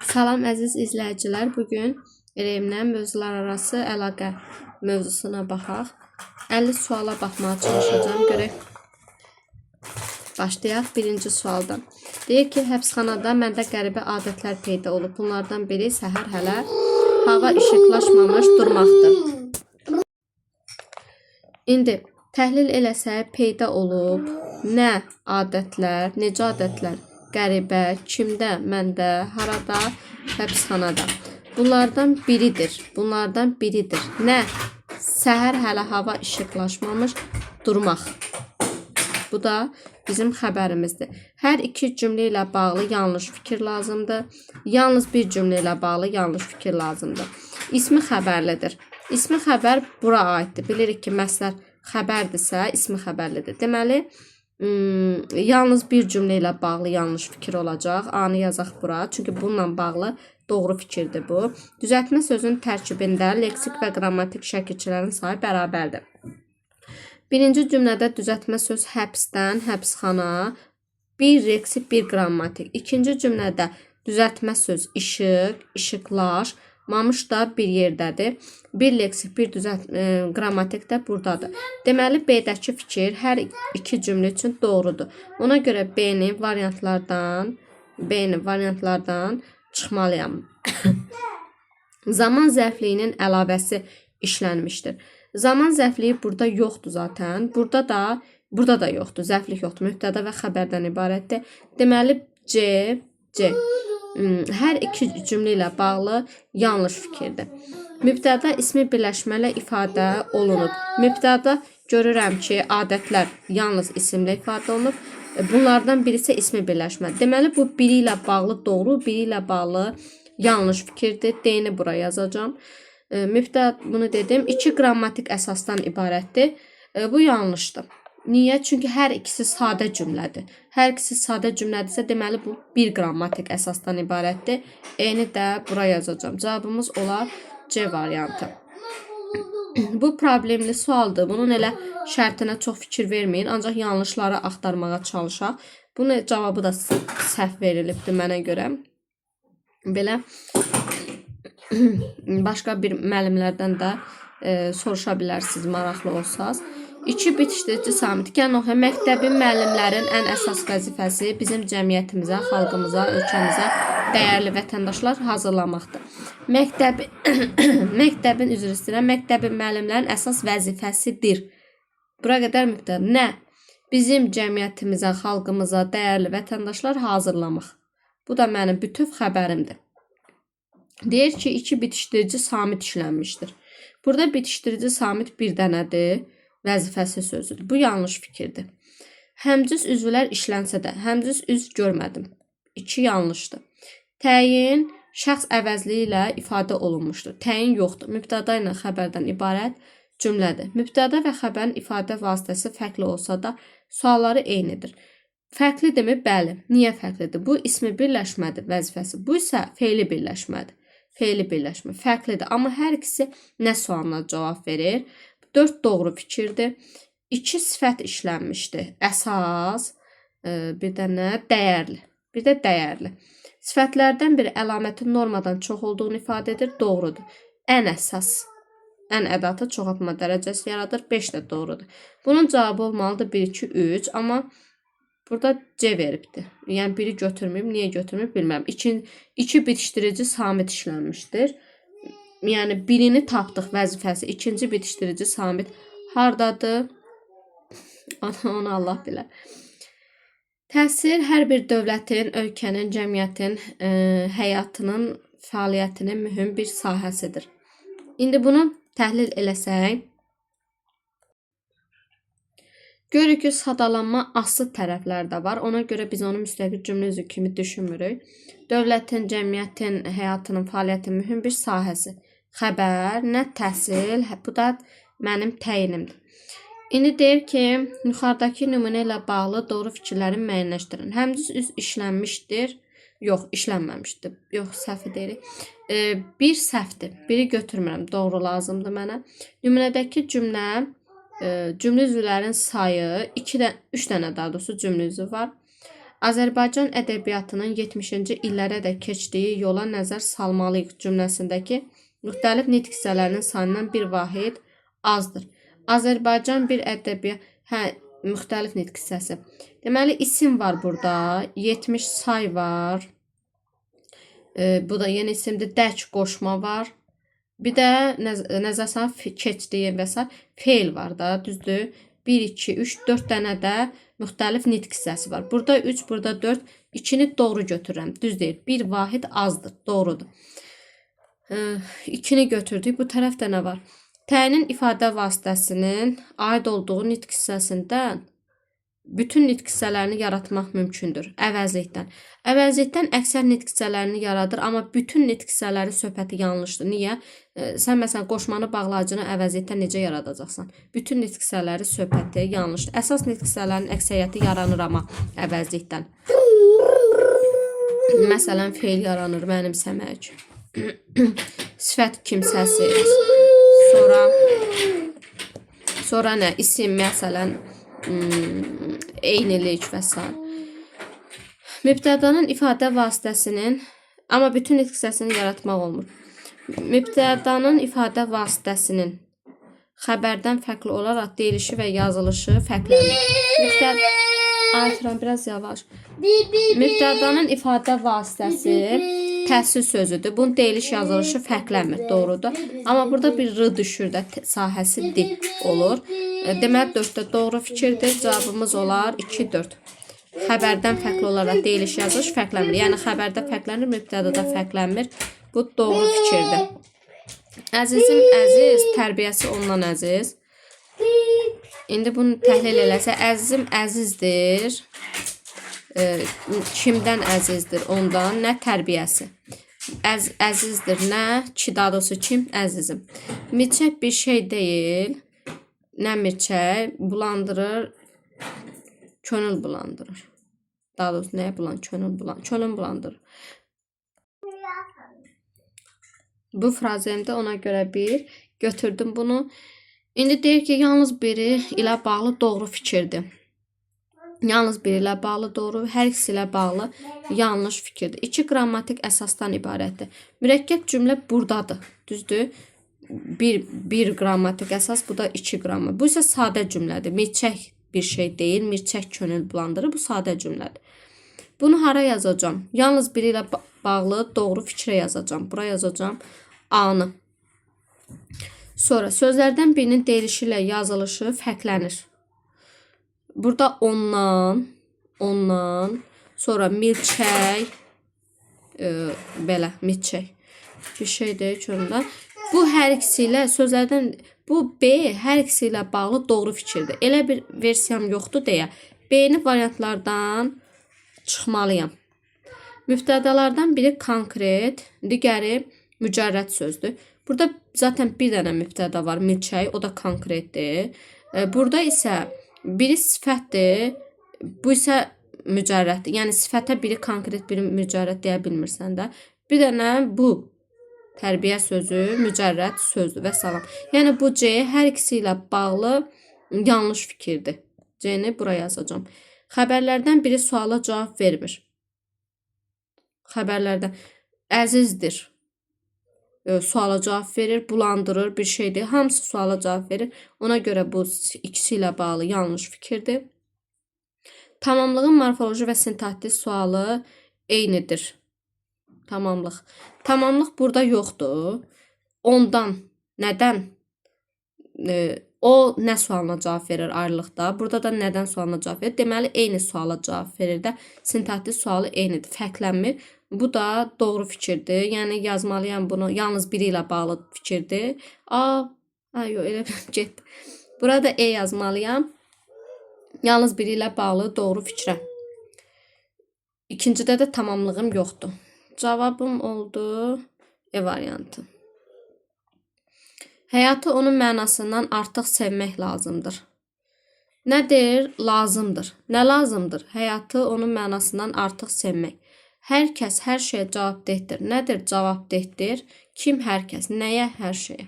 Salam əziz izləyicilər. Bugün elmlə mövzular arası əlaqə mövzusuna baxaq. 50 suala baxmağa çalışacağım. Görək. Başlayaq birinci sualdan. Deyir ki, həbsxanada məndə qəribə adətlər peyda olub. Bunlardan biri səhər hələ hava işıqlaşmamış durmaqdır. İndi təhlil eləsək peyda olub nə adətlər, necə adətlər? Qəribə, kimdə, məndə, harada, həbsxanada. Bunlardan biridir. Nə? Səhər hələ hava işıqlaşmamış durmaq. Bu da bizim xəbərimizdir. Hər iki cümlə ilə bağlı yanlış fikir lazımdır. Yalnız bir cümlə ilə bağlı yanlış fikir lazımdır. İsmi xəbərlidir. İsmi xəbər bura aiddir. Bilirik ki, məsəl xəbərdirsə, ismi xəbərlidir. Deməli, yalnız bir cümlə ilə bağlı yanlış fikir olacaq. A-nı yazaq bura. Çünki bununla bağlı doğru fikirdir bu. Düzəltmə sözün tərkibində leksik və qrammatik şəkilçilərin sayı bərabərdir. Birinci cümlədə düzəltmə söz həbsdən, həbsxana, bir leksik, bir qrammatik. İkinci cümlədə düzəltmə söz işıq, işıqlaş, mamış da bir yerdədir. Bir leksik, bir qrammatik də buradadır. Deməli, B-dəki fikir hər iki cümlə üçün doğrudur. Ona görə B-ni variantlardan çıxmalıyam. Zaman zərfliyinin əlavəsi işlənmişdir. Zaman zərfliyi burada yoxdur zaten. Burada da yoxdur. Zərflik yoxdur. Mübtəda və xəbərdən ibarətdir. Deməli, C. Hər iki cümlə ilə bağlı yanlış fikirdir. Mübtəda ismi birləşmələ ifadə olunub. Mübtəda görürəm ki, adətlər yalnız isimlə ifadə olunub. Bunlardan birisi ismi birləşmə. Deməli, bu biri ilə bağlı doğru, biri ilə bağlı yanlış fikirdir. D-ni bura yazacağım. Mübtəda bunu dedim. 2 qrammatik əsasdan ibarətdir. Bu yanlışdır. Niyə? Çünki hər ikisi sadə cümlədir. Hər ikisi sadə cümlədirsə, deməli bu bir qrammatik əsasdan ibarətdir. E-ni də bura yazacağım. Cavabımız olar C variantı. Bu problemli sualdır. Bunun elə şərtinə çox fikir verməyin. Ancaq yanlışları axtarmağa çalışaq. Bunun cavabı da səhv verilibdir mənə görə. Belə başqa bir müəllimlərdən də soruşa bilərsiniz, maraqlı olsaz. 2 bitişdirici samit. Məktəbin müəllimlərin ən əsas vəzifəsi bizim cəmiyyətimizə, xalqımıza, ölkəmizə dəyərli vətəndaşlar hazırlamaqdır. Məktəbin müəllimlərin əsas vəzifəsidir. Bura qədər mübtəda. Nə? Bizim cəmiyyətimizə, xalqımıza dəyərli vətəndaşlar hazırlamaq. Bu da mənim bütöv xəbərimdir. Deyir ki, 2 bitişdirici samit işlənmişdir. Burada bitişdirici samit bir dənədir. Vəzifəsi sözüdür. Bu yanlış fikirdir. Həmcüz üzvlər işlənsə də, həmcüz üzv görmədim. 2 yanlışdır. Təyin şəxs əvəzliyi ilə ifadə olunmuşdur. Təyin yoxdur. Mübtəda ilə xəbərdən ibarət cümlədir. Mübtəda və xəbərin ifadə vasitəsi fərqli olsa da, sualları eynidir. Fərqlidirmi? Bəli. Niyə fərqlidir? Bu ismi birləşmədir vəzifəsi. Bu isə fe'li birləşmədir. Fe'li birləşmə. Fərqlidir. Amma hər ikisi nə sualına cavab verir? 4 doğru fikirdir. 2 sifət işlənmişdir. Əsas, bir də nə? Dəyərli. Bir də dəyərli. Sifətlərdən biri əlamətin normadan çox olduğunu ifadə edir. Doğrudur. Ən əsas. Ən ədatı çoxaltma dərəcəsi yaradır. 5 də doğrudur. Bunun cavabı olmalıdır 1, 2, 3. Amma burada C veribdir. Yəni biri götürməyib. Niyə götürməyib bilmirəm. 2 bitişdirici samit işlənmişdir. Yəni birini tapdıq vəzifəsi. İkinci bitişdirici samit hardadır? Onu Allah bilər. Təhsil hər bir dövlətin, ölkənin, cəmiyyətin həyatının, fəaliyyətinin mühüm bir sahəsidir. İndi bunu təhlil eləsək, görürük ki, sadalanma aslı tərəflər də var. Ona görə biz onu müstəqil cümlə üzvü kimi düşünmürük. Dövlətin, cəmiyyətin həyatının, fəaliyyətinin mühüm bir sahəsi. Xəbər, nə təhsil, bu da mənim təyinimdir. İndi deyir ki, yuxarıdakı nümunə ilə bağlı doğru fikirləri müəyyənləşdirin. Həmcüz üz işlənmişdir. Yox, işlənməmişdir. Yox, səhv deyirik. Bir səhvdir. Biri götürmürəm. Doğru lazımdır mənə. Nümunədəki cümlə üzvlərin sayı 3 dənə daha doğrusu cümlə üzvü var. Azərbaycan ədəbiyyatının 70-ci illərədək keçdiyi yola nəzər salmalıyıq cümləsindəki müxtəlif nitq hissələrinin sayından bir vahid azdır. Azərbaycan bir ədəbiyyat, müxtəlif nitq hissəsi. Deməli, isim var burada, 70 say var. Bu da yeni isimdir, dək qoşma var. Bir də nəzərsən keçdiyi və s. feil var da, düzdür? 1, 2, 3, 4 dənə də müxtəlif nitq hissəsi var. Burada 3, burada 4. 2-ni doğru götürürəm. Düz deyil. Bir vahid azdır. Doğrudur. 2-ni götürdük. Bu tərəfdə nə var? T'nin ifadə vasitəsinin aid olduğu nitq hissəsindən bütün nitq hissələrini yaratmaq mümkündür. Əvəzlikdən. Əvəzlikdən əksər nitq hissələrini yaradır, amma bütün nitq hissələri söhbəti yanlışdır. Niyə? Sən məsələn qoşmanı bağlacını əvəzlikdən necə yaradacaqsan? Bütün nitq hissələri söhbəti yanlışdır. Əsas nitq hissələrinin əksəriyyəti yaranır amma əvəzlikdən. Məsələn, feil yaranır, mənimsəmək. Sifət kimsəsiz. Sonra nə? İsim, məsələn, eynilik və s. Mübtədanın ifadə vasitəsinin, amma bütün nitq hissəsini yaratmaq olmur. Mübtədanın ifadə vasitəsinin xəbərdən fərqli olaraq deyilişi və yazılışı fərqlənir. Aytıram, biraz yavaş. Mübtədanın ifadə vasitəsi təsir sözüdür. Bunun deyiliş yazılışı fərqlənmir, doğrudur. Amma burada bir r düşür də sahəsi dil olur. Deməli 4-də doğru fikirdir. Cavabımız olar 2, 4. Xəbərdən fərqli olaraq deyiliş yazılış fərqlənmir. Yəni xəbərdə fərqlənir, mübtədada fərqlənmir. Bu doğru fikirdir. Əzizim əziz, tərbiyəsi ondan əziz. İndi bunu təhlil eləsə, əzizim əzizdir. Kimdən əzizdir? Ondan. Nə tərbiyəsi? Əzizdir. Nə? Daha doğrusu kim? Əzizim. Milçək bir şey deyil. Nə milçək? Bulandırır. Könül bulandırır. Daha doğrusu nəyə bulandırır? Könül bulandırır. Bu frazemdə ona görə bir götürdüm bunu. İndi deyir ki, yalnız biri ilə bağlı doğru fikirdir. Yalnız biri ilə bağlı doğru, hər ikisi ilə bağlı yanlış fikirdir. 2 qrammatik əsasdan ibarətdir. Mürəkkəb cümlə buradadır. Düzdür? Bir qrammatik əsas, bu da 2 qrammatik. Bu isə sadə cümlədir. Milçək bir şey deyil, milçək könül bulandırır. Bu sadə cümlədir. Bunu hara yazacağım? Yalnız biri ilə bağlı doğru fikrə yazacağım. Bura yazacağım A-nı. Sonra sözlərdən birinin deyilişi ilə yazılışı fərqlənir. Burada ondan, sonra milçək, belə, milçək bir şey deyil könüldən. Bu hər ikisi ilə sözlərdən, bu B hər ikisi ilə bağlı doğru fikirdir. Elə bir versiyam yoxdur deyə B-ni variantlardan çıxmalıyam. Mübtədalardan biri konkret, digəri mücərrəd sözdür. Burada zaten bir dənə mübtəda var, milçək, o da konkretdir. Burada isə biri sifətdir, bu isə mücərrəddir. Yəni sifətə biri konkret, biri mücərrəd deyə bilmirsən də. Bir dənə bu tərbiyə sözü, mücərrəd sözdür və salam. Yəni bu C hər ikisi ilə bağlı yanlış fikirdir. C-ni buraya yazacağım. Xəbərlərdən biri suala cavab vermir. Xəbərlərdən əzizdir. Suala cavab verir, bulandırır bir şeydir. Hamısı suala cavab verir. Ona görə bu ikisi ilə bağlı yanlış fikirdir. Tamamlığın morfoloji və sintaktik sualı eynidir. Tamamlıq. Tamamlıq burada yoxdur. Ondan, nədən? O nə sualına cavab verir ayrılıqda. Burada da nədən sualına cavab verir. Deməli, eyni suala cavab verir də. Sintaktik sualı eynidir. Fərqlənmir. Bu da doğru fikirdir. Yəni yazmalıyam bunu. Yalnız biri ilə bağlı fikirdir. Yox, elə getdi. Burada E yazmalıyam. Yalnız biri ilə bağlı doğru fikrə. İkincidə də tamamlığım yoxdur. Cavabım oldu E variantı. Həyatı onun mənasından artıq sevmək lazımdır. Nədir? Lazımdır. Nə lazımdır? Həyatı onun mənasından artıq sevmək. Hər kəs hər şeyə cavabdehdir. Nədir cavabdehdir? Kim hər kəs? Nəyə hər şeyə?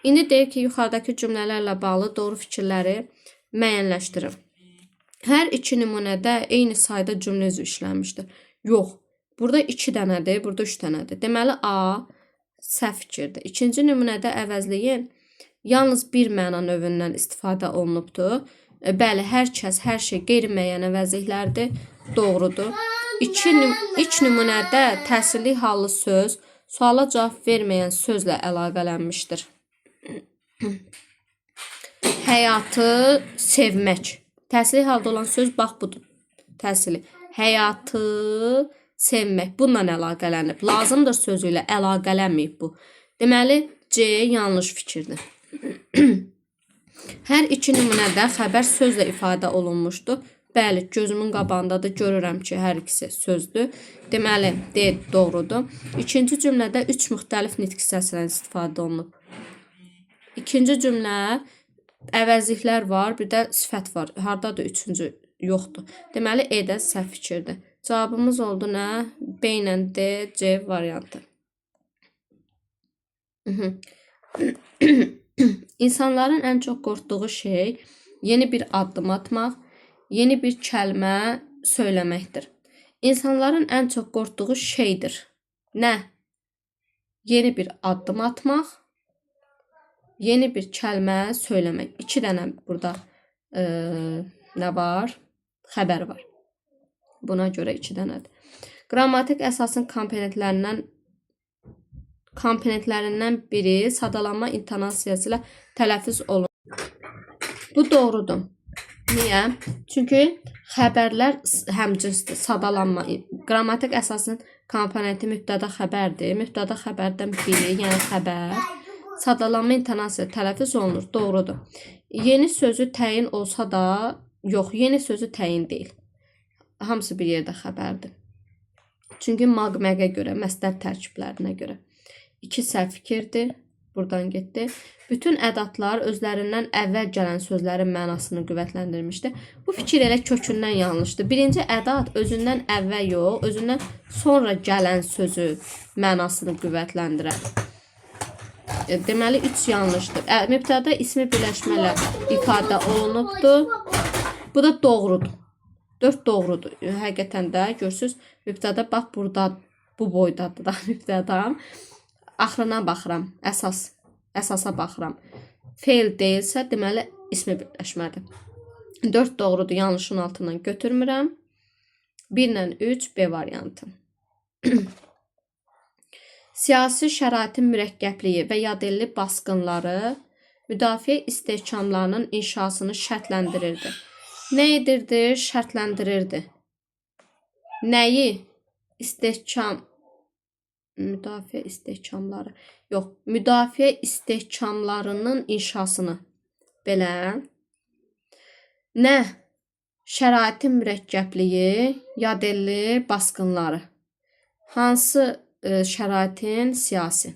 İndi deyir ki, yuxarıdakı cümlələrlə bağlı doğru fikirləri müəyyənləşdirin. Hər iki nümunədə eyni sayda cümlə üzvü işlənmişdir. Yox. Burada 2 dənədir, burada 3 dənədir. Deməli A səhv fikirdir. İkinci nümunədə əvəzləyin yalnız bir məna növündən istifadə olunubdur. Bəli, hər kəs, hər şey qeyri-müəyyən əvəzliklərdir. Doğrudur. İlk nümunədə təsirli hallı söz suala cavab verməyən sözlə əlaqələnmişdir. Həyatı sevmək. Təsirli halda olan söz bax budur. Təsirli. Həyatı sevmək. Bununla əlaqələnib. Lazımdır sözü ilə əlaqələnməyib bu. Deməli, C yanlış fikirdir. Hər iki nümunədə xəbər sözlə ifadə olunmuşdur. Bəli, gözümün qabağındadır. Görürəm ki, hər ikisi sözdür. Deməli, D doğrudur. İkinci cümlədə 3 müxtəlif nitq hissəsindən istifadə olunub. İkinci cümlə əvəzliklər var, bir də sifət var. Hardadır üçüncü? Yoxdur. Deməli, E-də səhv fikirdir. Cavabımız oldu nə? B ilə D, C variantı. İnsanların ən çox qorxduğu şey yeni bir addım atmaq, yeni bir kəlmə söyləməkdir. İnsanların ən çox qorxduğu şeydir. Nə? Yeni bir addım atmaq, yeni bir kəlmə söyləmək. 2 dənə burada nə var? Xəbər var. Buna görə 2 dənədir. Qrammatik əsasın komponentlərindən biri sadalanma intonasiyası ilə tələffüz olunur. Bu doğrudur. Niyə? Çünki xəbərlər həmcinsdir. Sadalanma. Qrammatik əsasın komponenti mübtəda xəbərdir. Mübtəda xəbərdən biri, yəni xəbər. Sadalanma intonasiya tələffüz olunur. Doğrudur. Yeni sözü təyin olsa da, yox, yeni sözü təyin deyil. Hamısı bir yerdə xəbərdir. Çünki maqməqə görə, məsdər tərkiblərinə görə. 2 səhv fikirdir. Buradan getdi. Bütün ədatlar özlərindən əvvəl gələn sözlərin mənasını qüvvətləndirmişdir. Bu fikir elə kökündən yanlışdır. Birinci ədat özündən əvvəl yox, özündən sonra gələn sözü mənasını qüvvətləndirər. Deməli 3 yanlışdır. Mübtəda ismi birləşmələ ifadə olunubdur. Bu da doğrudur. 4 doğrudur. Həqiqətən də görürsüz, mübtəda bax burada, bu boydadır da mübtədam. Axırına baxıram, əsasa baxıram. Feil deyilsə, deməli ismi birləşməlidir. 4 doğrudur, yanlışın altından götürmürəm. 1 ilə 3 B variantı. Siyasi şəraitin mürəkkəbliyi və yadelli basqınları müdafiə istehkamlarının inşasını şərtləndirirdi. Nə edirdi? Şərtləndirirdi. Nəyi? Müdafiə istehkamları. Yox, müdafiə istehkamlarının inşasını. Belə. Nə? Şəraitin mürəkkəbliyi, yadelli basqınları. Hansı şəraitin? Siyasi.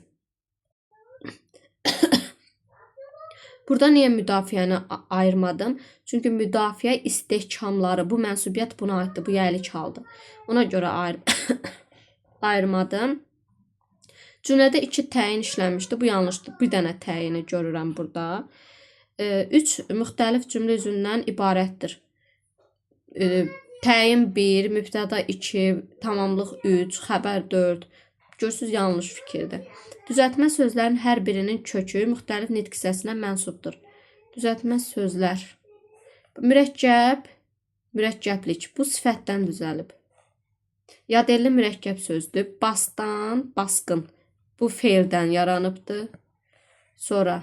Burada niyə müdafiəni ayırmadım? Çünki müdafiə istehkamları, bu mənsubiyyət buna aiddir, bu yəylik haldır. Ona görə ayırmadım. Cümlədə 2 təyin işlənmişdir, bu yanlışdır. Bir dənə təyini görürəm burada. 3 müxtəlif cümlə üzündən ibarətdir. Təyin 1, mübtəda 2, tamamlıq 3, xəbər 4. Görürsüz, yanlış fikirdir. Düzəltmə sözlərin hər birinin kökü müxtəlif nitq hissəsinə mənsubdur. Düzəltmə sözlər. Mürəkkəb, mürəkkəblik. Bu sifətdən düzəlib. Yadelli mürəkkəb sözdür. Bastan, basqın. Bu feildən yaranıbdır. Sonra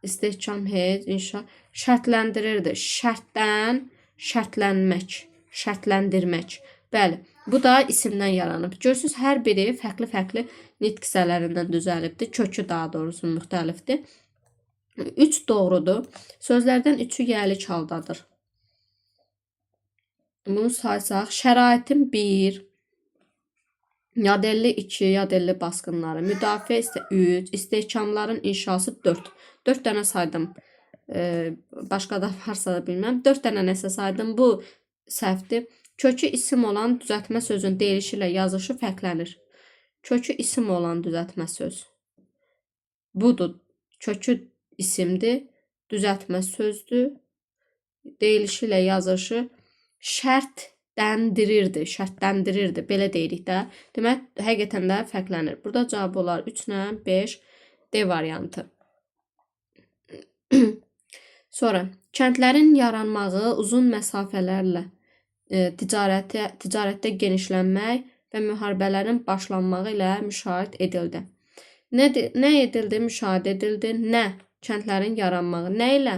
istehkam, hez, inşa. Şərtləndirirdi. Şərtdən, şərtlənmək, şərtləndirmək. Bəli, bu da isimdən yaranıb. Görürsüz, hər biri fərqli-fərqli nitq hissələrindən düzəlibdir. Kökü daha doğrusu müxtəlifdir. 3 doğrudur. Sözlərdən 3-ü yəylik haldadır. Bunu saysaq, şəraitin 1, yadelli 2, yadelli basqınları, müdafiə 3, istehkamların inşası 4. 4 dənə saydım. Başqa da varsa da bilməm. 4 dənə nəsə saydım. Bu səhvdir. Kökü isim olan düzəltmə sözün deyilişi ilə yazışı fərqlənir. Kökü isim olan düzəltmə söz. Budur. Kökü isimdir. Düzəltmə sözdür. deyilişi ilə yazılışı şərtləndirirdi, şərtləndirirdi. Belə deyirik də. Demək, həqiqətən də fərqlənir. Burada cavab olar 3 ilə 5 D variantı. Sonra, kəndlərin yaranmağı uzun məsafələrlə ticarətdə genişlənmək və müharibələrin başlanmağı ilə müşahidə edildi. Nə edildi? Müşahidə edildi. Nə? Kəndlərin yaranmağı. Nə ilə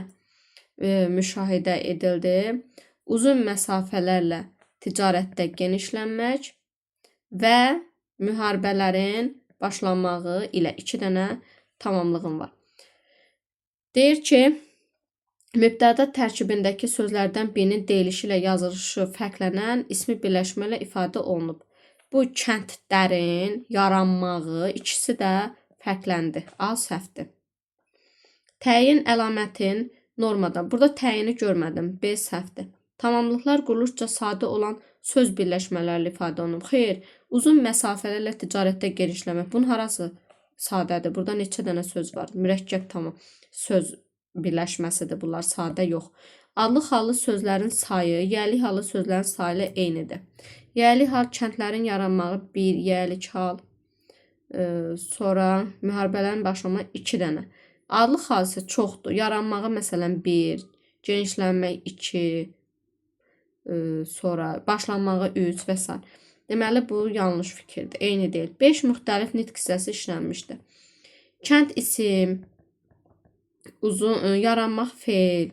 müşahidə edildi? Uzun məsafələrlə ticarətdə genişlənmək və müharibələrin başlanmağı ilə 2 dənə tamamlığım var. Deyir ki, mübtəda tərkibindəki sözlərdən birinin deyilişi ilə yazılışı fərqlənən ismi birləşmə ilə ifadə olunub. Bu kəndlərin yaranmağı ikisi də fərqləndi. A səhvdir. Təyin əlamətin normadan. Burada təyini görmədim. B səhvdir. Tamamlıqlar quruluşca sadə olan söz birləşmələrlə ifadə olunub. Xeyr, uzun məsafələrlə ticarətdə genişləmək. Bunun harası sadədir? Burada neçə dənə söz var? Mürəkkəb tamam söz birləşməsidir bunlar, sadə yox. Adlı hallı sözlərin sayı, yəli hallı sözlərin sayı ilə eynidir. Yəli hal kəndlərin yaranmağı 1, yəlik hal, sonra müharibələrin başlanmağı 2 dənə. Adlı hal isə çoxdur. Yaranmağı məsələn 1, genişlənmək 2, sonra başlanmağı 3 və s. Deməli, bu yanlış fikirdir. Eyni deyil. 5 müxtəlif nitq hissəsi işlənmişdir. Kənd isim, uzun yaranmaq feil,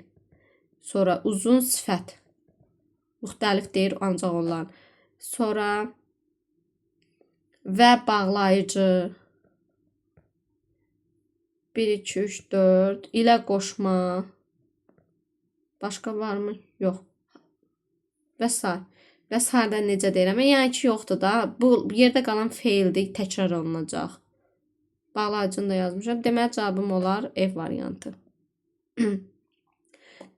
sonra uzun sifət. Müxtəlif deyir ancaq onlar. Sonra və bağlayıcı 1, 2, 3, 4 ilə qoşma. Başqa varmı? Yox. Və s. Və s-dən necə deyirəm? Yəni ki, yoxdur da. Bu yerdə qalan feildir, təkrar olunacaq. Bağlayıcını da yazmışam. Deməli, cavabım olar ev variantı.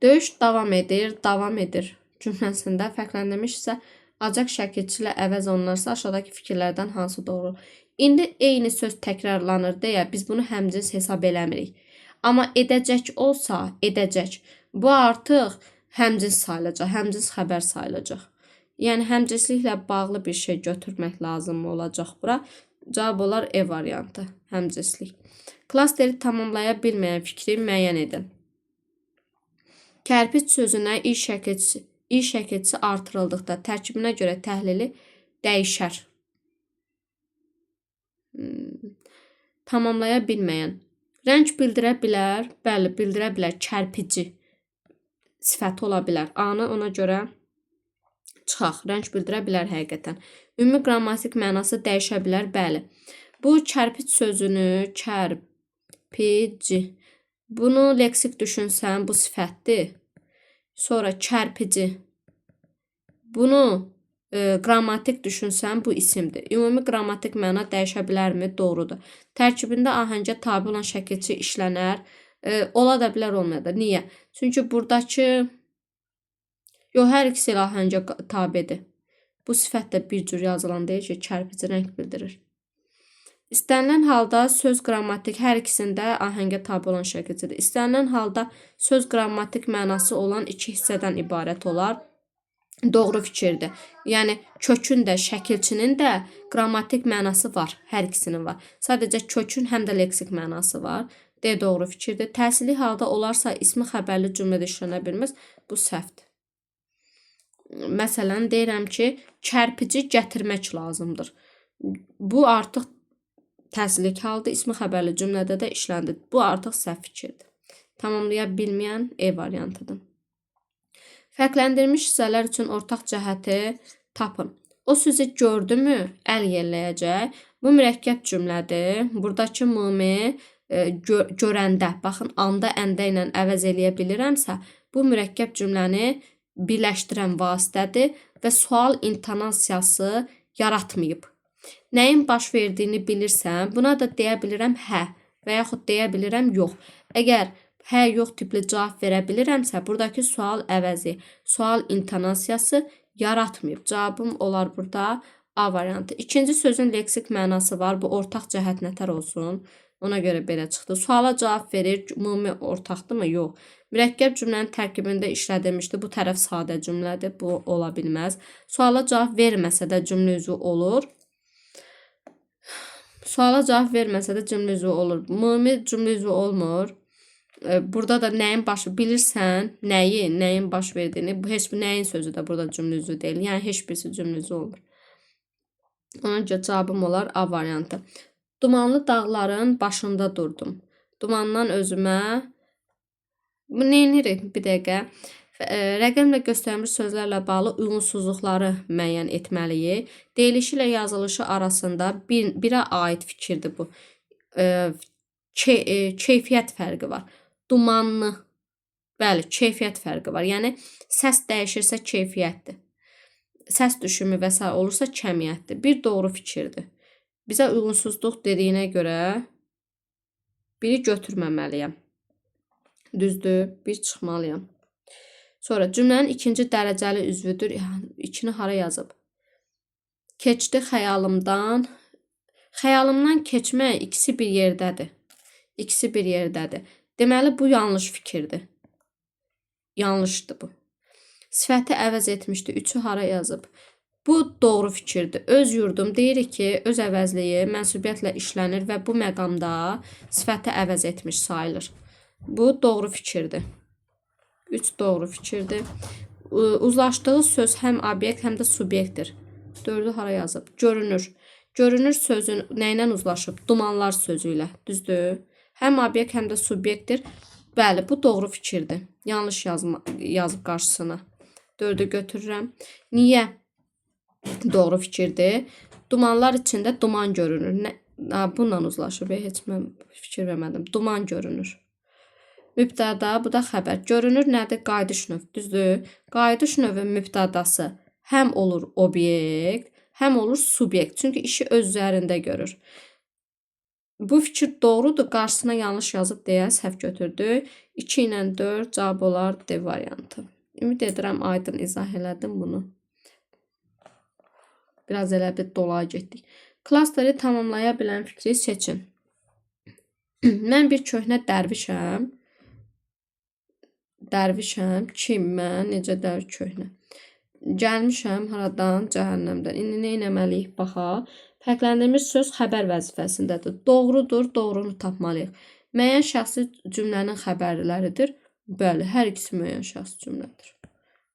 Döyüş davam edir cümləsində fərqləndirmiş isə acaq şəkilçi ilə əvəz olunarsa aşağıdakı fikirlərdən hansı doğru? İndi eyni söz təkrarlanır deyə biz bunu həmcins hesab eləmirik. Amma edəcək olsa, edəcək. Bu artıq həmcins sayılacaq, həmcins xəbər sayılacaq. Yəni həmcinsliklə bağlı bir şey götürmək lazım olacaq bura. Cavab olar E variantı, həmcinslik. Klasteri tamamlaya bilməyən fikri müəyyən edin. Kərpic sözünə i şəkilçisi artırıldıqda tərkibinə görə təhlili dəyişər. Tamamlaya bilməyən. Rəng bildirə bilər, bəli, bildirə bilər, kərpici sifəti ola bilər. A-nı ona görə çıxaq. Rəng bildirə bilər həqiqətən. Ümumi qrammatik mənası dəyişə bilər, bəli. Bu kərpic sözünü, kərpici. Bunu leksik düşünsən, bu sifətdir. Sonra kərpici. Bunu qrammatik düşünsən, bu isimdir. Ümumi qrammatik məna dəyişə bilərmi? Doğrudur. Tərkibində ahəngə tabi olan şəkilçi işlənər. Ola da bilər, olmaya da. Niyə? Çünki buradakı hər ikisi ilə ahəngə tabidir. Bu sifət də bir cür yazılan deyil ki, kərpici rəng bildirir. İstənilən halda söz qrammatik hər ikisində ahəngə tabi olan şəkilçidir. İstənilən halda söz qrammatik mənası olan 2 hissədən ibarət olar. Doğru fikirdir. Yəni kökün də, şəkilçinin də qrammatik mənası var. Hər ikisinin var. Sadəcə kökün həm də leksik mənası var. D doğru fikirdir. Təsirli halda olarsa ismi xəbərli cümlədə işlənə bilməz. Bu səhvdir. Məsələn, deyirəm ki, kərpici gətirmək lazımdır. Bu artıq təsirli halda ismi xəbərli cümlədə də işləndi. Bu artıq səhv fikirdir. Tamamlaya bilməyən E variantıdır. Fərqləndirilmiş hissələr üçün ortaq cəhəti tapın. O sizi gördümü? Əl yelləyəcək. Bu mürəkkəb cümlədir. Buradakı mumi görəndə, baxın, anda, əndə ilə əvəz eləyə bilirəmsə, bu mürəkkəb cümləni birləşdirən vasitədir və sual intonasiyası yaratmayıb. Nəyin baş verdiyini bilirsən, buna da deyə bilirəm hə və yaxud deyə bilirəm yox. Əgər hə, yox tipli cavab verə bilirəmsə, buradakı sual əvəzi, sual intonasiyası yaratmayıb. Cavabım olar burada A variantı. İkinci sözün leksik mənası var. Bu ortaq cəhət nətər olsun? Ona görə belə çıxdı. Suala cavab verir, ümumi ortaqdırmı? Yox. Mürəkkəb cümlənin tərkibində işlədilmişdi. Bu tərəf sadə cümlədir. Bu ola bilməz. Suala cavab verməsə də cümlə üzvü olur. Suala cavab verməsə də cümlə üzvü olur. Ümumi cümlə üzvü olmur. Burada da nəyin başı bilirsən, nəyin baş verdiyini, bu heç bir nəyin sözü də burada cümlə üzvü deyil. Yəni heç birisi cümlə üzvü olmur. Ona görə cavabım olar A variantı. Dumanlı dağların başında durdum. Dumandan özümə bu neyinirik? Bir dəqiqə. Rəqəmlə göstərilmiş sözlərlə bağlı uyğunsuzluqları müəyyən etməliyik. Deyilişi ilə yazılışı arasında birə aid fikirdir bu. Keyfiyyət fərqi var. Dumanlı. Bəli, keyfiyyət fərqi var. Yəni səs dəyişirsə keyfiyyətdir. Səs düşümü və s. olursa kəmiyyətdir. Bir doğru fikirdir. Bizə uyğunsuzluq dediyinə görə biri götürməməliyəm. Düzdür, bir çıxmalıyam. Sonra cümlənin ikinci dərəcəli üzvüdür. İkini hara yazıb? Keçdi xəyalımdan. Xəyalımdan keçmək ikisi bir yerdədir. İkisi bir yerdədir. Deməli, bu yanlış fikirdir. Yanlışdır bu. Sifəti əvəz etmişdi. Üçü hara yazıb? Bu doğru fikirdir. Öz yurdum deyirik ki, öz əvəzliyi mənsubiyyətlə işlənir və bu məqamda sifəti əvəz etmiş sayılır. Bu doğru fikirdir. 3 doğru fikirdir. Uzlaşdığı söz həm obyekt, həm də subyektdir. 4'ü hara yazıb? Görünür. Görünür sözün nə ilə uzlaşıb? Dumanlar sözü ilə. Düzdür? Həm obyekt, həm də subyektdir. Bəli, bu doğru fikirdir. Yanlış yazıb qarşısına. 4'ü götürürəm. Niyə? Doğru fikirdir. Dumanlar içində duman görünür. Bununla uzlaşıb. Heç mən fikir vermədim. Duman görünür. Mübtəda, bu da xəbər. Görünür nədir? Qayıdış növ. Düzdür? Qayıdış növün mübtədası həm olur obyekt, həm olur subyekt. Çünki işi öz üzərində görür. Bu fikir doğrudur. Qarşısına yanlış yazıb deyə səhv götürdük. 2 ilə 4 cavab olar D variantı. Ümid edirəm aydın izah elədim bunu. Biraz elə bir dolaya getdik. Klasteri tamamlaya bilən fikri seçin. Mən bir köhnə dərvişəm. Dərvişəm. Kim mən? Necə köhnə? Gəlmişəm haradan? Cəhənnəmdən. İndi nə etməliyik? Baxaq. Fərqləndirilmiş söz xəbər vəzifəsindədir. Doğrudur, doğrunu tapmalıyıq. Müəyyən şəxsi cümlənin xəbərləridir. Bəli, hər ikisi müəyyən şəxsi cümlədir.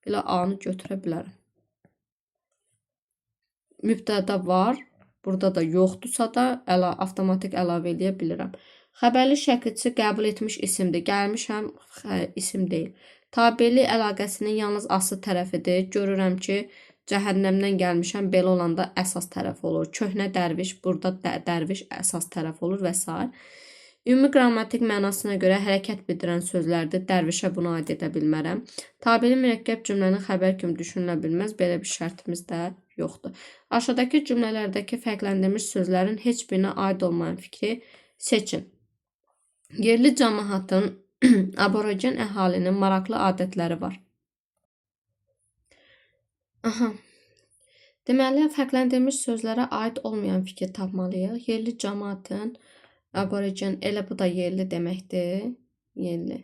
Elə A-nı götürə bilərəm. Mübtəda var. Burada da yoxdursa da avtomatik əlavə edə bilirəm. Xəbərli şəkilçi qəbul etmiş isimdir. Gəlmişəm, isim deyil. Tabeli əlaqəsinin yalnız aslı tərəfidir. Görürəm ki, cəhənnəmdən gəlmişəm, belə olanda əsas tərəf olur. Köhnə dərviş, burada dərviş əsas tərəf olur və s. Ümumi qrammatik mənasına görə hərəkət bildirən sözlərdir. Dərvişə bunu aid edə bilmərəm. Tabeli mürəkkəb cümlənin xəbər kimi düşünülə bilməz. Belə bir şərtimiz də yoxdur. Aşağıdakı cümlələrdəki fərqləndirilmiş sözlərin heç birinə aid olmayan fikri seçin. Yerli cəmaatın, aborigen əhalinin maraqlı adətləri var. Aha. Deməli, fərqləndirilmiş sözlərə aid olmayan fikir tapmalıyıq. Yerli cəmaatın, aborigen, elə bu da yerli deməkdir. Yerli.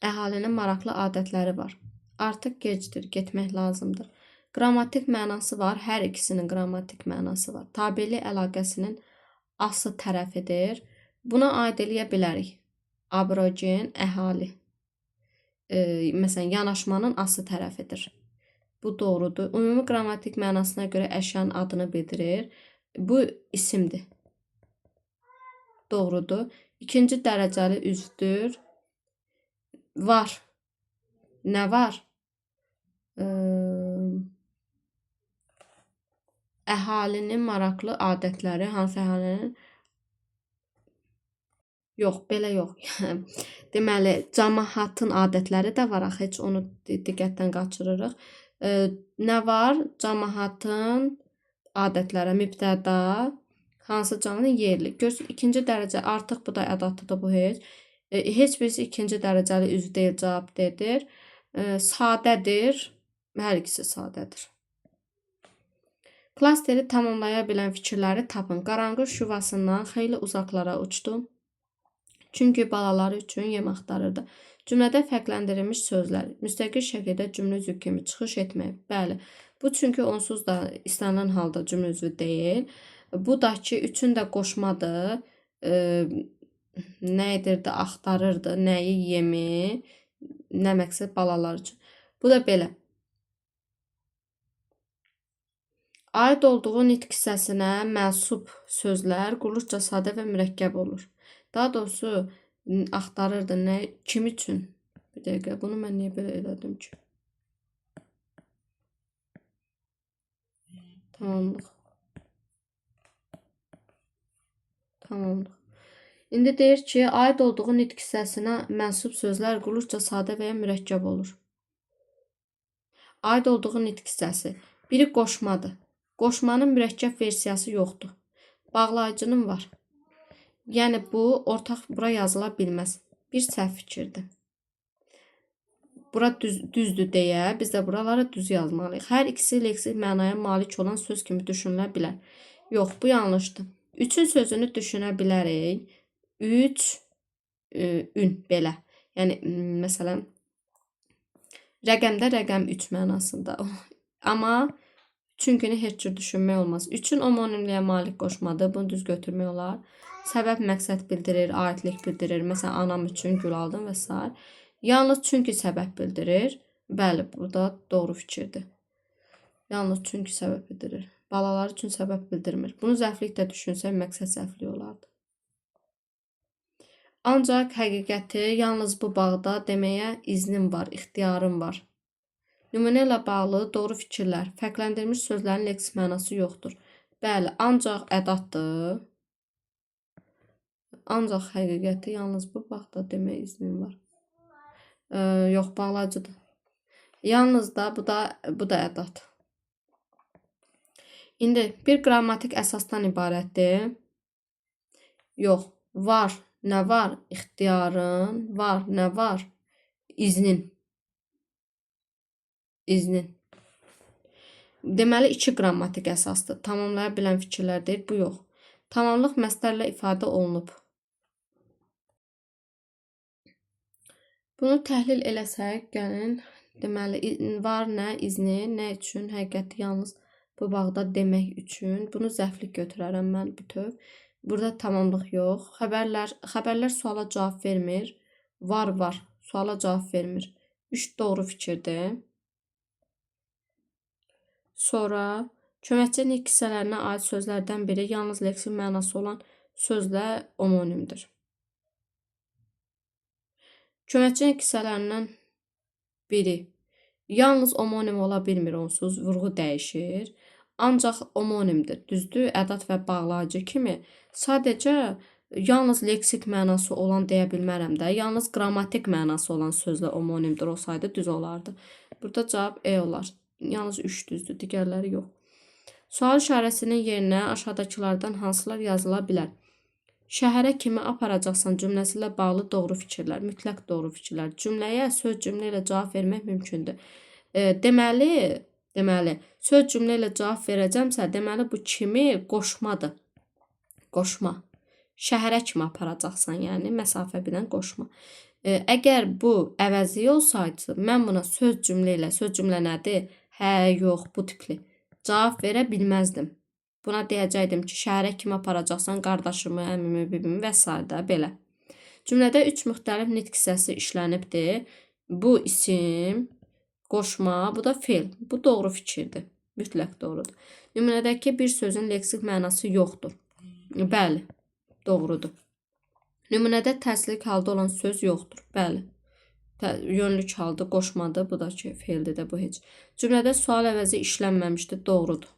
Əhalinin maraqlı adətləri var. Artıq gecdir, getmək lazımdır. Qrammatik mənası var, hər ikisinin qrammatik mənası var. Tabeli əlaqəsinin aslı tərəfidir. Buna aid eləyə bilərik. Aborigen, əhali. Məsələn, yanaşmanın aslı tərəfidir. Bu doğrudur. Ümumi qrammatik mənasına görə əşyanın adını bildirir. Bu isimdir. Doğrudur. İkinci dərəcəli üzvdür. Var. Nə var? Əhalinin maraqlı adətləri, hansı əhalinin? Yox, belə yox. Deməli, cəmaatın adətləri də var, heç onu diqqətdən qaçırırıq. Nə var? Cəmaatın adətləri, mübtəda, hansı cəmaatın yerli. Görsün, ikinci dərəcə, artıq bu da ədatlıdır bu heç. Heç birisi ikinci dərəcəli üzv deyil, cavab dedir. Sadədir, hər ikisi sadədir. Klasteri tamamlaya bilən fikirləri tapın. Qaranquş yuvasından xeyli uzaqlara uçdu. Çünki balaları üçün yem axtarırdı. Cümlədə fərqləndirilmiş sözlər müstəqil şəkildə cümlə üzvü kimi çıxış etmək. Bəli. Bu çünki onsuz da istənilən halda cümlə üzvü deyil. Bu da ki, üçün də qoşmadır. Nə edirdi, axtarırdı, nəyi, yemi, nə məqsəd balalar üçün. Bu da belə. Aid olduğu nitq hissəsinə mənsub sözlər quruluşca sadə və mürəkkəb olur. Daha doğrusu axtarırdı, nə, kim üçün? Bir dəqiqə, bunu mən niyə belə elədim ki? Tamamlıq. Tamamlıq. İndi deyir ki, aid olduğu nitq hissəsinə mənsub sözlər quruluşca sadə və ya mürəkkəb olur. Aid olduğu nitq hissəsi. Biri qoşmadır. Qoşmanın mürəkkəb versiyası yoxdur. Bağlayıcının var. Yəni bu ortaq bura yazıla bilməz. Bir səhv fikirdir. Bura düzdür deyə biz də buralara düz yazmalıyıq. Hər ikisi leksik mənaya malik olan söz kimi düşünülə bilər. Yox, bu yanlışdır. Üçün sözünü düşünə bilərik. Üç, ün belə. Yəni məsələn rəqəmdə rəqəm 3 mənasında. Amma çünkini heç cür düşünmək olmaz. Üçün homonimliyə malik qoşmadır. Bunu düz götürmək olar. Səbəb məqsəd bildirir, aidlik bildirir. Məsələn, anam üçün gül aldım və s. Yalnız çünki səbəb bildirir. Bəli, burada doğru fikirdir. Yalnız çünki səbəb bildirir. Balalar üçün səbəb bildirmir. Bunu zərflikdə düşünsək məqsəd zərfliyi olardı. Ancaq həqiqəti yalnız bu bağda deməyə iznim var, ixtiyarım var. Nümunə ilə bağlı doğru fikirlər. Fərqləndirilmiş sözlərin leksik mənası yoxdur. Bəli, ancaq ədatdır. Ancaq həqiqəti yalnız bu bağda deməyə iznim var. Yox, bağlayıcıdır. Yalnız da bu da ədat. İndi bir qrammatik əsasdan ibarətdir. Yox, var, nə var? İxtiyarın, var, nə var? İznin. İznin. Deməli, 2 qrammatik əsasdır. Tamamlaya bilən fikirlər deyil, bu yox. Tamamlıq məsdərlə ifadə olunub. Bunu təhlil eləsək, gəlin, deməli, var, nə, izni, nə üçün, həqiqəti yalnız bu bağda demək üçün. Bunu zərflik götürərəm mən bütöv. Burada tamamlıq yox. Xəbərlər suala cavab vermir. Var, suala cavab vermir. 3 doğru fikirdir. Sonra köməkçi nitq hissələrinə aid sözlərdən biri yalnız leksik mənası olan sözlə homonimdir. Köməkçi nitq hissələrindən biri yalnız homonim ola bilmir, onsuz vurğu dəyişir. Ancaq homonimdir. Düzdür, ədat və bağlayıcı kimi. Sadəcə yalnız leksik mənası olan deyə bilmərəm də. Yalnız qrammatik mənası olan sözlə homonimdir olsaydı düz olardı. Burada cavab E olar. Yalnız 3 düzdür, digərləri yox. Sual işarəsinin yerinə aşağıdakılardan hansılar yazıla bilər? Şəhərə kimi aparacaqsan cümləsi ilə bağlı doğru fikirlər, mütləq doğru fikirlər. Cümləyə söz cümlə ilə cavab vermək mümkündür. Deməli, söz cümlə ilə cavab verəcəmsə, deməli bu kimi qoşmadır. Qoşma. Şəhərə kimi aparacaqsan, yəni məsafə bilən qoşma. Əgər bu əvəzi olsaydı, mən buna söz cümlə nədir? Hə, yox, bu tipli. Cavab verə bilməzdim. Buna deyəcəkdim ki, şəhərə kimi aparacaqsan qardaşımı, əmimi, bibimi və s. belə. Cümlədə 3 müxtəlif nitq hissəsi işlənibdir. Bu isim, qoşma, bu da fe'l. Bu doğru fikirdir. Mütləq doğrudur. Nümunədəki bir sözün leksik mənası yoxdur. Bəli, doğrudur. Nümunədə təslik halda olan söz yoxdur. Bəli. Yönlük halda qoşmadır. Bu da ki, fe'ldir də bu heç. Cümlədə sual əvəzi işlənməmişdir. Doğrudur.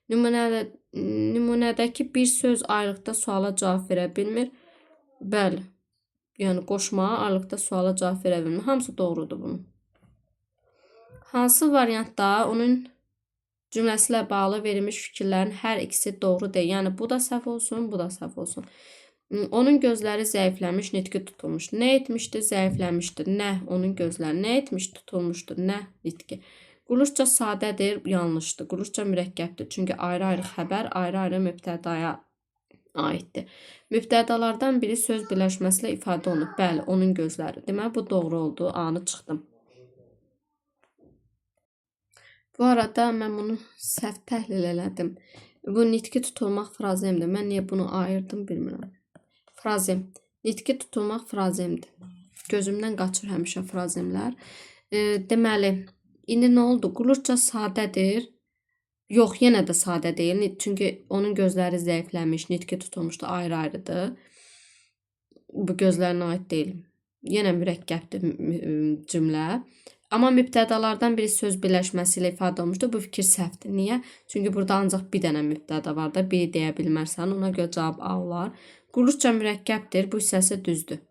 Nümunədəki bir söz ayrılıqda suala cavab verə bilmir. Bəli. Yəni qoşma ayrılıqda suala cavab verə bilmir. Hamısı doğrudur bunun. Hansı variantda onun cümləsi ilə bağlı verilmiş fikirlərin hər ikisi doğru deyil. Yəni bu da səhv olsun, bu da səhv olsun. Onun gözləri zəifləmiş, nitqi tutulmuşdur. Nə etmişdir? Zəifləmişdir. Nə? Onun gözləri. Nə etmiş? Tutulmuşdur. Nə? Nitqi. Quruluşca sadədir, yanlışdır. Quruluşca mürəkkəbdir. Çünki ayrı-ayrı xəbər, ayrı-ayrı mübtədaya aiddir. Mübtədalardan biri söz birləşməsilə ifadə olunub. Bəli, onun gözləri. Deməli, bu doğru oldu. A-nı çıxdım. Bu arada mən bunu səhv təhlil elədim. Bu nitqi tutulmaq frazemdir. Mən niyə bunu ayırdım bilmirəm. Frazem. Nitqi tutulmaq frazemdir. Gözümdən qaçır həmişə frazemlər. Deməli, indi nə oldu? Qulurca sadədir. Yox, yenə də sadə deyil. Çünki onun gözləri zəifləmiş, nitqi tutulmuşdu, ayrı-ayrıdır. Bu gözlərinə aid deyil. Yenə mürəkkəbdir cümlə. Amma mübtədalardan biri söz birləşməsi ilə ifadə olunmuşdur. Bu fikir səhvdir. Niyə? Çünki burada ancaq bir dənə mübtəda var da, biri deyə bilmərsən. Ona görə cavab A olar. Qulurca mürəkkəbdir. Bu hissəsi düzdür.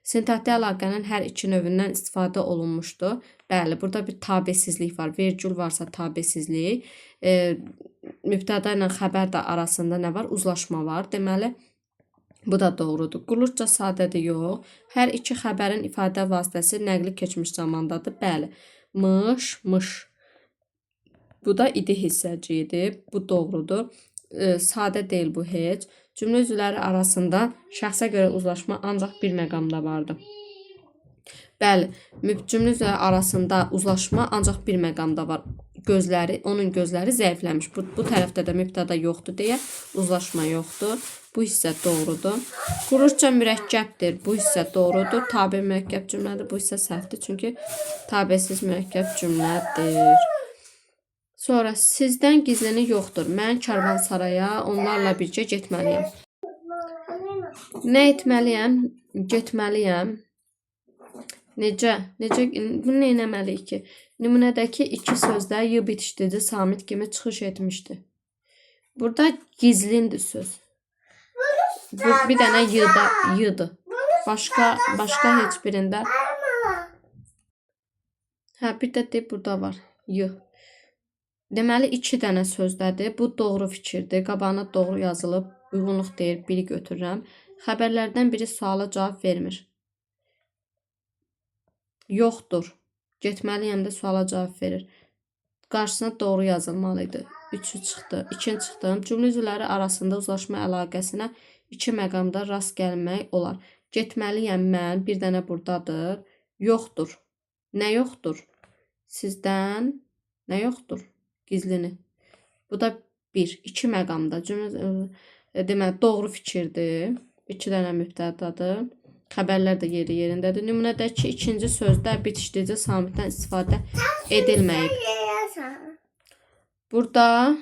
Sintaktik əlaqənin hər iki növündən istifadə olunmuşdur. Bəli, burada bir tabesizlik var. Vergül varsa tabesizlik. Mübtəda ilə xəbər də arasında nə var? Uzlaşma var. Deməli, bu da doğrudur. Qulurca sadədir, yox. Hər iki xəbərin ifadə vasitəsi nəqli keçmiş zamandadır. Bəli. Mış, mış. Bu da idi hissəciyidir. Bu doğrudur. Sadə deyil bu heç. Cümlə üzvləri arasında şəxsə görə uzlaşma ancaq bir məqamda vardır. Bəli, cümlə üzvləri arasında uzlaşma ancaq bir məqamda var. Onun gözləri zəifləmiş. Bu tərəfdə də mübtəda yoxdur deyə uzlaşma yoxdur. Bu hissə doğrudur. Qulurca mürəkkəbdir. Bu hissə doğrudur. Tabe mürəkkəb cümlədir. Bu hissə səhvdir. Çünki tabesiz mürəkkəb cümlədir. Sonra sizdən gizlini yoxdur. Mən karvansaraya onlarla birgə getməliyəm. Nə etməliyəm? Getməliyəm. Necə? Bunu nə etməliyik ki? Nümunədəki iki sözdə y bitişdirici samit kimi çıxış etmişdi. Burada gizlindir söz. Bir dənə y-dır. Başqa heç birində. Bir də burada var. Y. Deməli, iki dənə sözdədir. Bu doğru fikirdir. Qabağına doğru yazılıb, uyğunluq deyir, biri götürürəm. Xəbərlərdən biri suala cavab vermir. Yoxdur. Getməliyəm də suala cavab verir. Qarşısına doğru yazılmalıydı. Üçü çıxdı. İkinci çıxdım. Cümlə üzvləri arasında uzlaşma əlaqəsinə iki məqamda rast gəlmək olar. Getməliyəm mən. Bir dənə buradadır. Yoxdur. Nə yoxdur? Sizdən nə yoxdur? Gizlini. Bu da bir. İki məqamda. Deməli, doğru fikirdir. İki dənə mübtədadır. Xəbərlər də yeri yerindədir. Nümunədəki ikinci sözdə bitişdirici samitdən istifadə edilməyib. Burada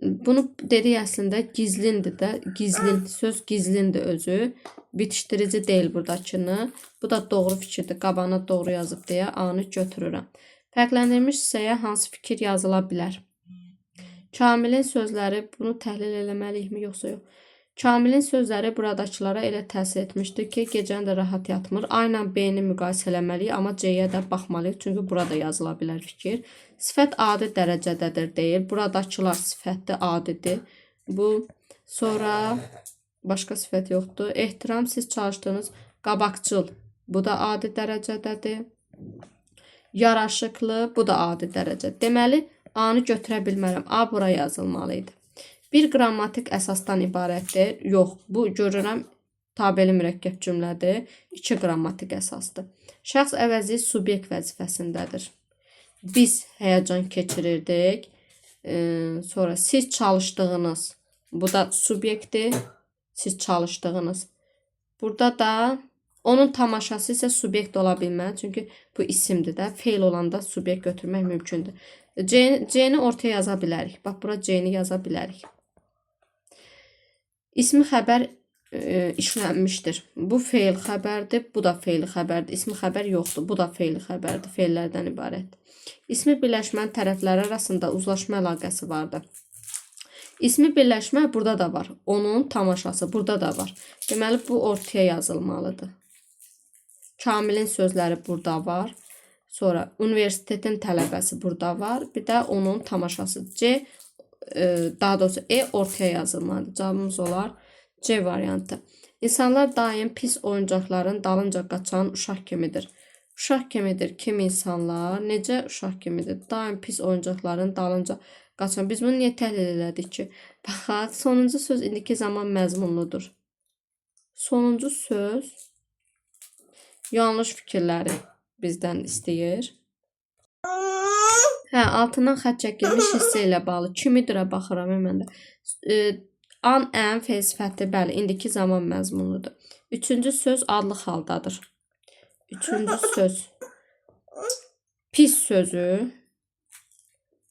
bunu dedik əslində gizlindir də. Gizlin. Söz gizlindir özü. Bitişdirici deyil buradakını. Bu da doğru fikirdir. Qabağına doğru yazıb deyə A-nı götürürəm. Fərqləndirilmiş hissəyə hansı fikir yazıla bilər? Kamilin sözləri, bunu təhlil eləməliyikmi yoxsa yox? Kamilin sözləri buradakılara elə təsir etmişdir ki, gecəni də rahat yatmır. A ilə B-ni müqayisə eləməliyik, amma C-yə də baxmalıyıq, çünki burada yazıla bilər fikir. Sifət adi dərəcədədir deyil. Buradakılar sifətdir, adidir. Bu, sonra başqa sifət yoxdur. Ehtiram, siz çalışdığınız qabaqcıl. Bu da adi dərəcədədir. Yaraşıqlı, bu da adi dərəcə. Deməli, A-nı götürə bilmərəm. A bura yazılmalıydı. Bir qrammatik əsasdan ibarətdir. Yox, bu görürəm tabeli mürəkkəb cümlədir. İki qrammatik əsasdır. Şəxs əvəzi subyekt vəzifəsindədir. Biz həyəcan keçirirdik. Sonra siz çalışdığınız. Bu da subyektdir. Siz çalışdığınız. Burada da onun tamaşası isə subyekt ola bilməz. Çünki bu isimdir də. Feil olanda subyekt götürmək mümkündür. C-ni ortaya yaza bilərik. Bax, bura C-ni yaza bilərik. İsmi xəbər işlənmişdir. Bu feil xəbərdir. Bu da feil xəbərdir. İsmi xəbər yoxdur. Bu da feil xəbərdir. Feillərdən ibarətdir. İsmi birləşmənin tərəfləri arasında uzlaşma əlaqəsi vardır. İsmi birləşmə burada da var. Onun tamaşası burada da var. Deməli, bu ortaya yazılmalıdır. Kamilin sözləri burada var. Sonra universitetin tələbəsi burada var. Bir də onun tamaşası. C, daha doğrusu E ortaya yazılmalıdır. Cavabımız olar C variantı. İnsanlar daim pis oyuncaqların dalınca qaçan uşaq kimidir. Uşaq kimidir kim insanlar? Necə uşaq kimidir? Daim pis oyuncaqların dalınca qaçan. Biz bunu niyə təhlil elədik ki? Baxaq, sonuncu söz indiki zaman məzmunludur. Sonuncu söz yanlış fikirləri bizdən istəyir. Hə, altından xətt çəkilmiş hissə ilə bağlı. Kimidirə baxıram mən də. An, ən, fe'l sifəti, bəli, indiki zaman məzmunludur. Üçüncü söz adlı haldadır. Üçüncü söz. Pis sözü.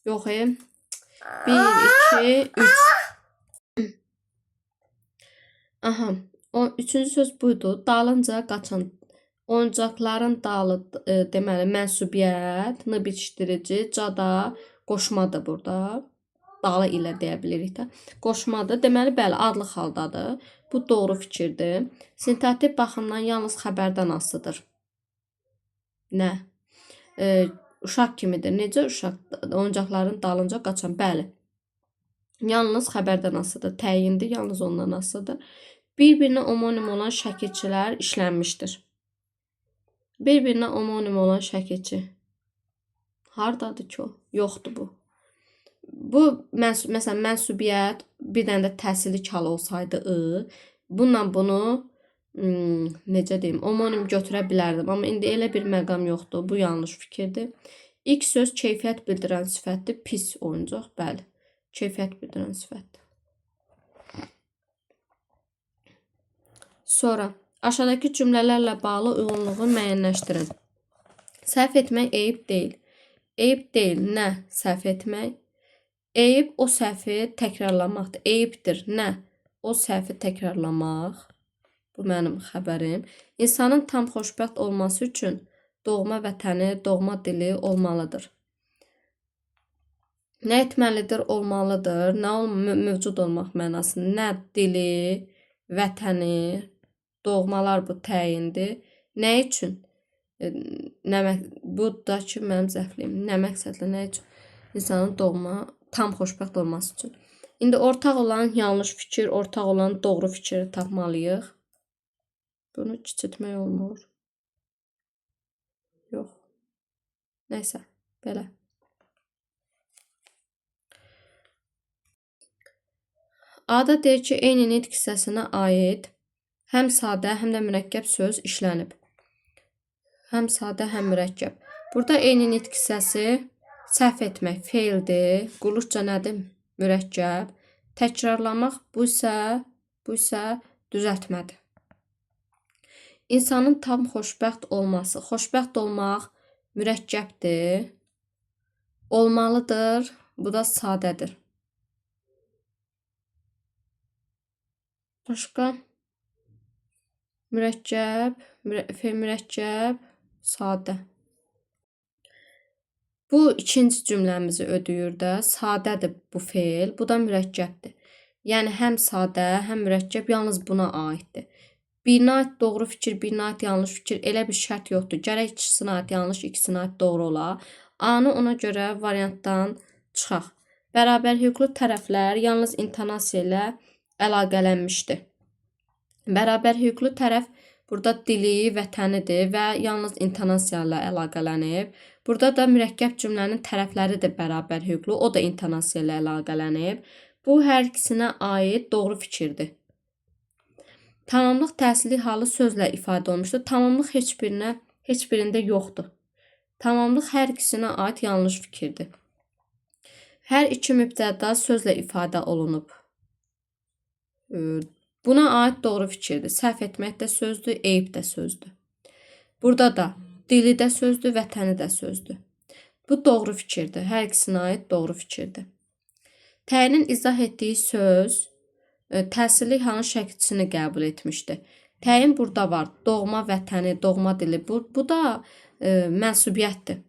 Yox, 1, 2, 3. Aha. Üçüncü söz buydu. Dalınca qaçan. Oyuncaqların dalı deməli mənsubiyyət, n bitişdirici, cada, qoşmadır burada. Dalı ilə deyə bilirik də. Qoşmadır. Deməli, bəli, adlı haldadır. Bu doğru fikirdir. Sintaktik baxımdan yalnız xəbərdən asılıdır. Nə? Uşaq kimidir. Necə uşaq? Oyuncaqların dalınca qaçan. Bəli. Yalnız xəbərdən asılıdır. Təyindir, yalnız ondan asılıdır. Bir-birinə omonim olan şəkilçilər işlənmişdir. Bir-birinə omonim olan şəkilçi. Hardadır ki o? Yoxdur bu. Bu, məsələn, mənsubiyyət bir dənə də təsirli kal olsaydı bununla bunu necə deyim, omonim götürə bilərdim. Amma indi elə bir məqam yoxdur. Bu yanlış fikirdir. İlk söz keyfiyyət bildirən sifətdir. Pis oyuncaq, bəli. Keyfiyyət bildirən sifətdir. Sonra aşağıdakı cümlələrlə bağlı uyğunluğu müəyyənləşdirin. Səhv etmək eyib deyil. Eyib deyil. Nə? Səhv etmək. Eyib o səhvi təkrarlamaqdır. Eyibdir. Nə? O səhvi təkrarlamaq. Bu mənim xəbərim. İnsanın tam xoşbəxt olması üçün doğma vətəni, doğma dili olmalıdır. Nə etməlidir? Olmalıdır. Nə mövcud olmaq mənasında? Nə dili, vətəni, doğmalar bu təyindir. Nə üçün? Bu da ki, mənim zəfliyim. Nə məqsədlə, nə üçün? İnsanın doğma, tam xoşbəxt olması üçün. İndi ortaq olan yanlış fikir, ortaq olan doğru fikri tapmalıyıq. Bunu kiçiltmək olmur. Yox. Nəysə, belə. A-da deyir ki, eyni nitq hissəsinə aid həm sadə, həm də mürəkkəb söz işlənib. Həm sadə, həm mürəkkəb. Burada eyni nitq hissəsi səhv etmək, feildir. Qulluqca nədir? Mürəkkəb. Təkrarlamaq bu isə düzəltmədir. İnsanın tam xoşbəxt olması. Xoşbəxt olmaq mürəkkəbdir. Olmalıdır. Bu da sadədir. Başqa? Mürəkkəb, mürəkkəb, sadə. Bu ikinci cümləmizi ödəyir də. Sadədir bu feil. Bu da mürəkkəbdir. Yəni həm sadə, həm mürəkkəb yalnız buna aiddir. Birinə aid doğru fikir, birinə aid yanlış fikir. Elə bir şərt yoxdur. Gərək ikisinə aid yanlış, ikisinə aid doğru ola. A-nı ona görə variantdan çıxaq. Bərabər hüquqlu tərəflər yalnız intonasiya ilə əlaqələnmişdir. Bərabər hüquqlu tərəf burada dili, vətənidir və yalnız intonasiya ilə əlaqələnib. Burada da mürəkkəb cümlənin tərəfləri də bərabər hüquqlu, o da intonasiya ilə əlaqələnib. Bu hər ikisinə aid doğru fikirdir. Tamamlıq təsirli halı sözlə ifadə olunmuşdur. Tamamlıq heç birində yoxdur. Tamamlıq hər ikisinə aid yanlış fikirdir. Hər iki mübtəda sözlə ifadə olunub. Buna aid doğru fikirdir. Səhv etmək də sözdür, eyib də sözdür. Burada da dili də sözdür, vətəni də sözdür. Bu doğru fikirdir. Hər ikisinə aid doğru fikirdir. Təyinin izah etdiyi söz təsirli halın şəkilçisini qəbul etmişdi. Təyin burada var. Doğma vətəni, doğma dili. Bu da mənsubiyyətdir.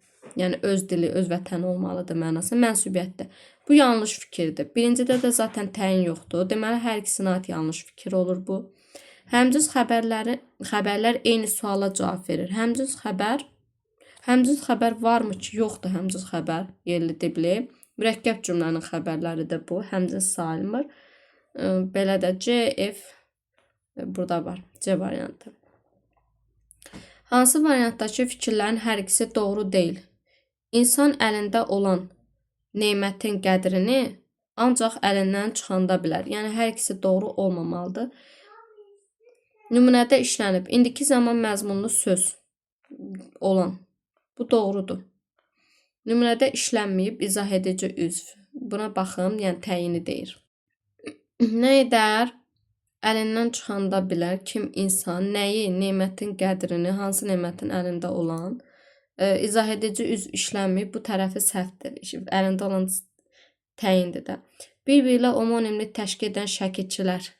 Yəni öz dili, öz vətəni olmalıdır mənasında mənsubiyyətdir. Bu yanlış fikirdir. Birincidə də zaten təyin yoxdur. Deməli, hər ikisinə aid yanlış fikir olur bu. Həmcins xəbərlər eyni suala cavab verir. Həmcins xəbər varmı ki, yoxdur həmcins xəbər, yerli dibli. Mürəkkəb cümlənin xəbərləridir bu. Həmcins sayılmır. Belə də C, F burada var. C variantı. Hansı variantdakı fikirlərin hər ikisi doğru deyil? İnsan əlində olan nemətin qədrini ancaq əlindən çıxanda bilər. Yəni hər ikisi doğru olmamalıdır. Nümunədə işlənib. İndiki zaman məzmunlu söz olan. Bu doğrudur. Nümunədə işlənməyib, izah edici üzv. Buna baxım, yəni təyini deyir. Nə edər? Əlindən çıxanda bilər kim insan nəyi, nemətin qədrini, hansı nemətin əlində olan, izah edici üzv işlənməyib, bu tərəfi səhvdir. Əlində olan təyindir də. Bir-biri ilə homonimli təşkil edən şəkilçilər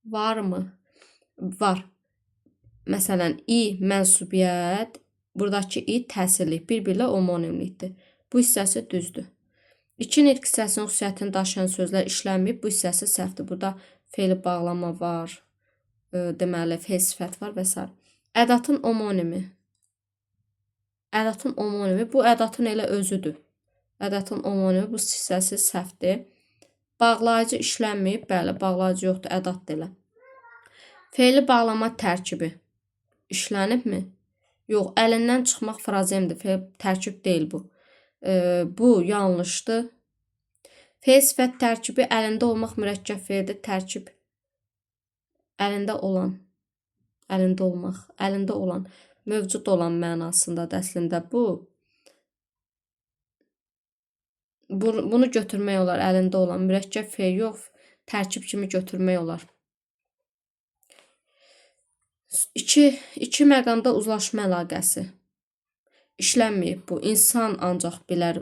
varmı? Var. Məsələn, i mənsubiyyət, buradakı i təsirlik, bir-biri ilə homonimlikdir. Bu hissəsi düzdür. İki nitq hissəsinin xüsusiyyətini daşıyan sözlər işlənməyib, bu hissəsi səhvdir. Burada fe'li bağlama var, deməli, fe'l sifət var və s. Ədatın homonimi. Ədatın homonimi, bu ədatın elə özüdür. Ədatın homonimi, bu hissəsi səhvdir. Bağlayıcı işlənməyib, bəli, bağlayıcı yoxdur, ədat elə. Fe'li bağlama tərkibi işlənibmi? Yox, əlindən çıxmaq frazemdir. Fe'l tərkib deyil bu. Bu yanlışdır. Fe'l sifət tərkibi əlində olmaq mürəkkəb fe'ldir. Tərkib əlində olan, əlində olmaq, əlində olan, mövcud olan mənasındadır əslində bu. Bunu götürmək olar, əlində olan mürəkkəb fe'l yox, tərkib kimi götürmək olar. İki məqamda uzlaşma əlaqəsi işlənməyib bu. İnsan ancaq bilər,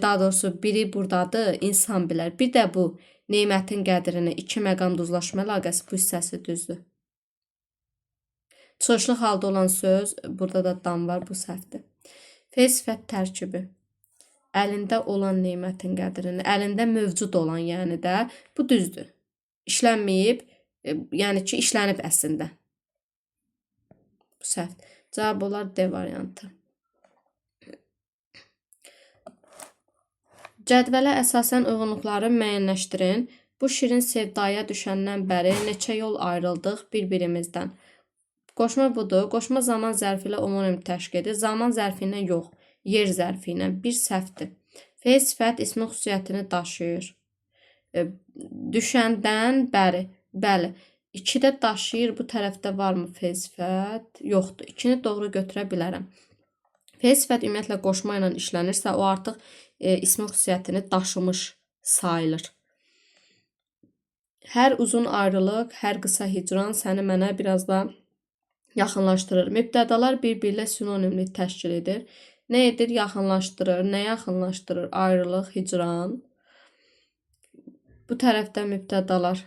daha doğrusu biri buradadır, insan bilər. Bir də bu nemətin qədrini, iki məqamda uzlaşma əlaqəsi, bu hissəsi düzdür. Çıxışlı halda olan söz, burada da dam var, bu səhvdir. Fe'l sifət tərkibi əlində olan nemətin qədrini, əlində mövcud olan, yəni də bu düzdür. İşlənməyib, yəni ki, işlənib əslində. Bu səhv. Cavab olar D variantı. Cədvələ əsasən uyğunluqları müəyyənləşdirin. Bu şirin sevdaya düşəndən bəri neçə yol ayrıldıq bir-birimizdən. Qoşma budur. Qoşma zaman zərfi ilə homonim təşkil edir. Zaman zərfi ilə yox, yer zərfi ilə. Bir səhvdir. Fe'l sifət ismin xüsusiyyətini daşıyır. Düşəndən bəri. Bəli. 2-də daşıyır, bu tərəfdə varmı fe'l sifət? Yoxdur. 2-ni doğru götürə bilərəm. Fe'l sifət ümumiyyətlə qoşma ilə işlənirsə, o artıq ismin xüsusiyyətini daşımış sayılır. Hər uzun ayrılıq, hər qısa hicran səni mənə biraz da yaxınlaşdırır. Mübtədalar bir-biri ilə sinonimlik təşkil edir. Nə edir? Yaxınlaşdırır. Nə yaxınlaşdırır? Ayrılıq, hicran. Bu tərəfdə mübtədalar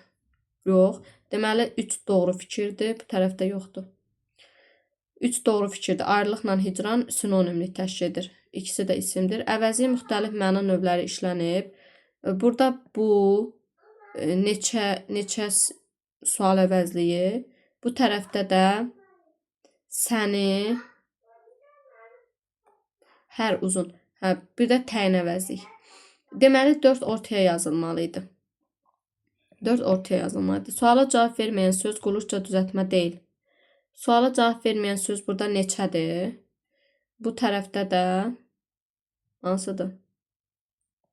yox. Deməli, 3 doğru fikirdir. Bu tərəfdə yoxdur. 3 doğru fikirdir. Ayrılıqla hicran sinonimlik təşkil edir. İkisi də isimdir. Əvəzi müxtəlif məna növləri işlənib. Burada bu neçə sual əvəzliyi. Bu tərəfdə də səni, hər uzun. Bir də təyin əvəzlik. Deməli, 4 ortaya yazılmalıydı. 4 ortaya yazılmalıdır. Suala cavab verməyən söz qulluqca düzəltmə deyil. Suala cavab verməyən söz burada neçədir? Bu tərəfdə də hansıdır?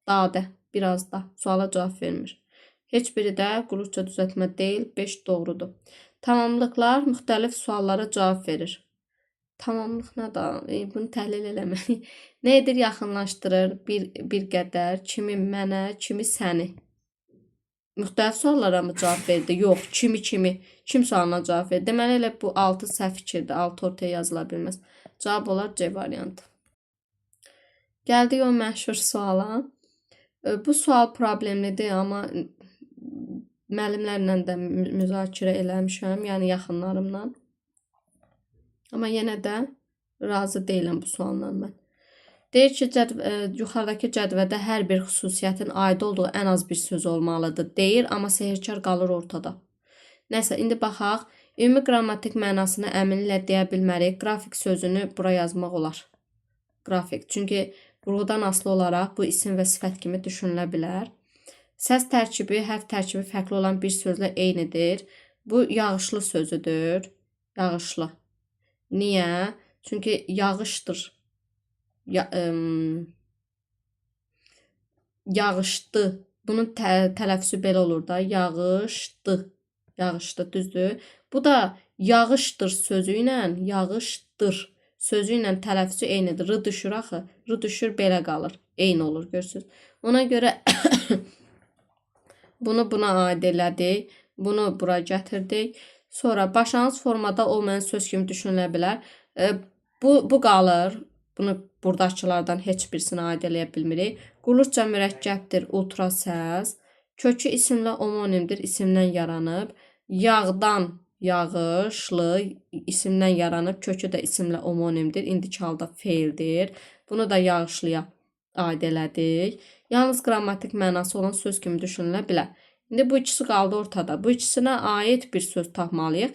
Dadə, biraz da. Suala cavab vermir. Heç biri də qulluqca düzəltmə deyil. 5 doğrudur. Tamamlıqlar müxtəlif suallara cavab verir. Tamamlıq nədir? Bunu təhlil eləmək. Nə edir? Yaxınlaşdırır. Bir qədər. Kimi mənə, kimi səni. Müxtəlif suallara mı cavab verdi? Yox, kimi, kim sualına cavab verdi? Deməli, elə bu 6 səhv fikirdir. 6 ortaya yazıla bilməz. Cavab olar C variantı. Gəldik o məşhur suala. Bu sual problemlidir, amma müəllimlərlə də müzakirə eləmişəm, yəni yaxınlarımla. Amma yenə də razı deyiləm bu sualla mən. Deyir ki, yuxarıdakı cədvədə hər bir xüsusiyyətin aid olduğu ən az bir söz olmalıdır. Deyir, amma sehirkar qalır ortada. Nəsə, indi baxaq. Ümumi qrammatik mənasını əminliklə deyə bilmərik. Qrafik sözünü bura yazmaq olar. Qrafik. Çünki vurğudan asılı olaraq bu isim və sifət kimi düşünülə bilər. Səs tərkibi, hərf tərkibi fərqli olan bir sözlə eynidir. Bu yağışlı sözüdür. Yağışlı. Niyə? Çünki yağışdır. Ya, yağışdı. Bunun tələffüzü belə olur da. Yağışdı. Yağışdı, düzdür? Bu da yağışdır sözü ilə yağışdır sözü ilə tələffüzü eynidir. R düşür axı. R düşür belə qalır. Eyni olur, görürsüz. Ona görə bunu buna aid elədik. Bunu bura gətirdik. Sonra başlanğıc formada olmayan söz kimi düşünülə bilər. Bu qalır. Bunu buradakılardan heç birisinə aid eləyə bilmirik. Qulluqca mürəkkəbdir, ultra səs. Kökü isimlə homonimdir, isimdən yaranıb. Yağdan, yağışlı isimdən yaranıb, kökü də isimlə homonimdir. İndiki halda feildir. Bunu da yağışlıya aid elədik. Yalnız qrammatik mənası olan söz kimi düşünülə bilər. İndi bu ikisi qaldı ortada. Bu ikisinə aid bir söz tapmalıyıq.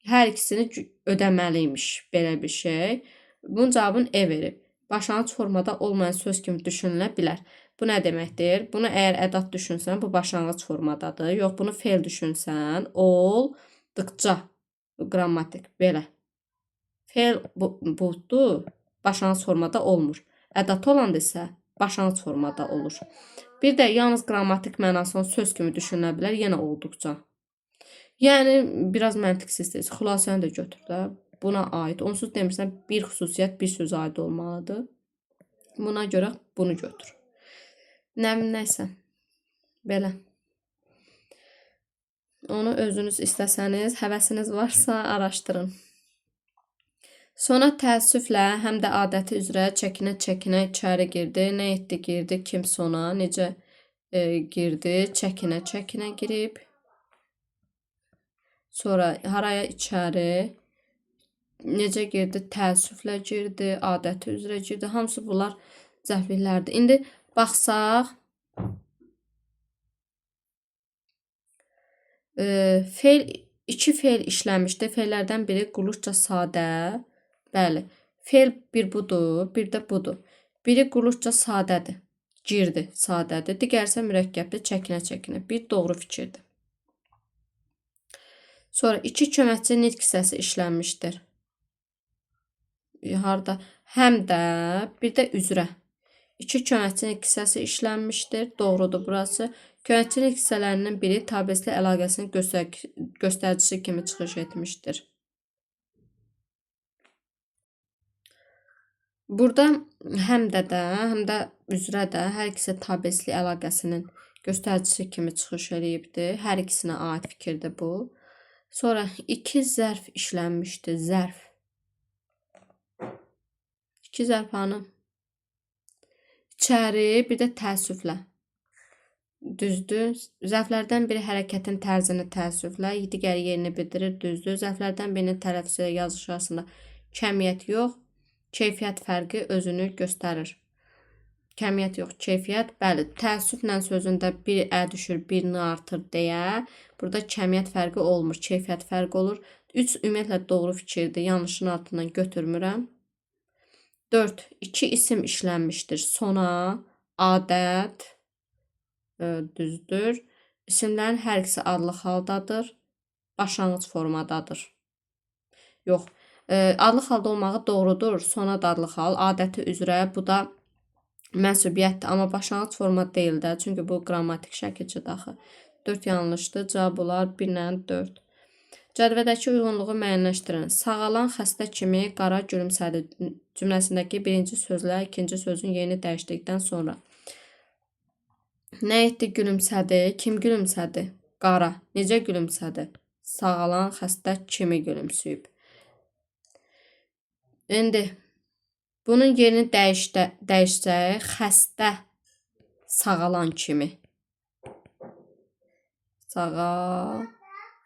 Hər ikisini ödəməliymiş belə bir şey. Bunun cavabını E verib. Başlanğıc formada olmayan söz kimi düşünülə bilər. Bu nə deməkdir? Bunu əgər ədat düşünsən, bu başlanğıc formadadır. Yox, bunu feil düşünsən, olduqca. Bu qrammatik belə. Feil budur, başlanğıc formada olmur. Ədat olanda isə başlanğıc formada olur. Bir də yalnız qrammatik mənası olan söz kimi düşünülə bilər, yenə olduqca. Yəni biraz məntiqsizdir. Xülasəni də götür də. Buna aid. Onsuz demirsən bir xüsusiyyət bir sözə aid olmalıdır. Buna görə bunu götür. Nəsə. Belə. Onu özünüz istəsəniz, həvəsiniz varsa araşdırın. Sonra təəssüflə həm də adəti üzrə çəkinə-çəkinə içəri girdi. Nə etdi, girdi, kim sona, necə girdi, çəkinə-çəkinə girib. Sonra haraya içəri, necə girdi, təəssüflə girdi, adəti üzrə girdi. Hamısı bunlar zərfliklərdir. İndi baxsaq, iki feil işləmişdi. Feillərdən biri qulluqca sadə. Bəli. Feil bir budur, bir də budur. Biri qulluqca sadədir. Girdi, sadədir. Digəri isə mürəkkəbdir, çəkinə-çəkinə. Bir doğru fikirdir. Sonra iki köməkçi nitq hissəsi işlənmişdir. Harda? Həm də, bir də üzrə. İki köməkçi nitq hissəsi işlənmişdir. Doğrudur burası. Köməkçi nitq hissələrinin biri tabesli əlaqəsinin göstəricisi kimi çıxış etmişdir. Burada həm də üzrə də hər ikisi tabesli əlaqəsinin göstəricisi kimi çıxış eləyibdir. Hər ikisinə aid fikirdir bu. Sonra iki zərf işlənmişdir. Zərf. İki zərf hanı? İçəri, bir də təəssüflə. Düzdür. Zərflərdən biri hərəkətin tərzini təəssüflə, digəri yerini bildirir. Düzdür. Zərflərdən birinin tələffüzü ilə yazışı arasında kəmiyyət yox, keyfiyyət fərqi özünü göstərir. Kəmiyyət yox, keyfiyyət. Bəli, təəssüflə sözündə bir ə düşür, birini artır deyə. Burada kəmiyyət fərqi olmur, keyfiyyət fərqi olur. 3 ümumiyyətlə doğru fikirdir. Yanlışın altından götürmürəm. 4. İki isim işlənmişdir. Sona, adət, düzdür. İsimlərin hər ikisi adlı haldadır. Başlanğıc formadadır. Yox, adlı halda olmağı doğrudur. Sona da adlı hal, adəti üzrə. Bu da mənsubiyyətdir. Amma başlanğıc formada deyil də. Çünki bu qrammatik şəkilçidir axı. 4 yanlışdır. Cavab olar 1 ilə 4. Cədvədəki uyğunluğu müəyyənləşdirin. Sağalan xəstə kimi qara gülümsədi cümləsindəki birinci sözlə ikinci sözün yerini dəyişdikdən sonra. Nə etdi? Gülümsədi. Kim gülümsədi? Qara. Necə gülümsədi? Sağalan xəstə kimi gülümsüyüb. İndi bunun yerini dəyişsək, xəstə sağalan kimi.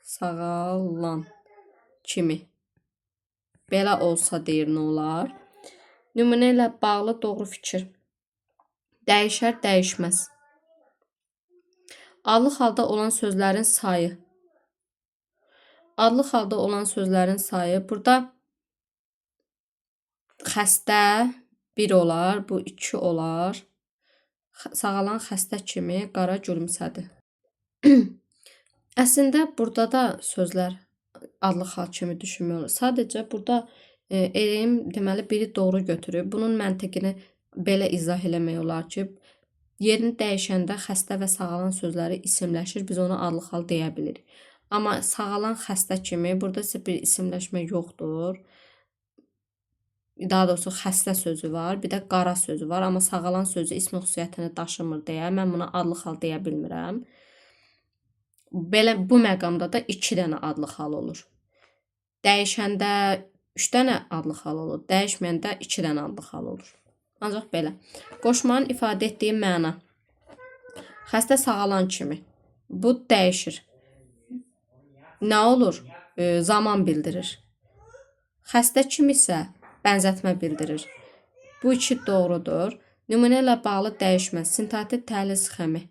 Sağalan kimi. Belə olsa deyir, nə olar? Nümunə ilə bağlı doğru fikir. Dəyişər, dəyişməz. Adlı halda olan sözlərin sayı. Adlı halda olan sözlərin sayı. Burada xəstə 1 olar, bu 2 olar. Sağalan xəstə kimi qara gülümsədi. Əslində burada da sözlər adlı hal kimi düşünmək olur. Sadəcə burada Elm deməli biri doğru götürüb. Bunun məntiqini belə izah eləmək olar ki, yerini dəyişəndə xəstə və sağalan sözləri isimləşir. Biz ona adlı hal deyə bilirik. Amma sağalan xəstə kimi burada isə bir isimləşmə yoxdur. Daha doğrusu xəstə sözü var, bir də qara sözü var. Amma sağalan sözü ismi xüsusiyyətini daşımır deyə mən buna adlı hal deyə bilmirəm. Belə bu məqamda da 2 dənə adlı hal olur. Dəyişəndə 3 dənə adlı hal olur. Dəyişməyəndə 2 dənə adlı hal olur. Ancaq belə. Qoşmanın ifadə etdiyi məna. Xəstə sağalan kimi. Bu dəyişir. Nə olur? Zaman bildirir. Xəstə kimi isə bənzətmə bildirir. Bu 2 doğrudur. Nümunə ilə bağlı dəyişmə. Sintaktik təhlil sxemi.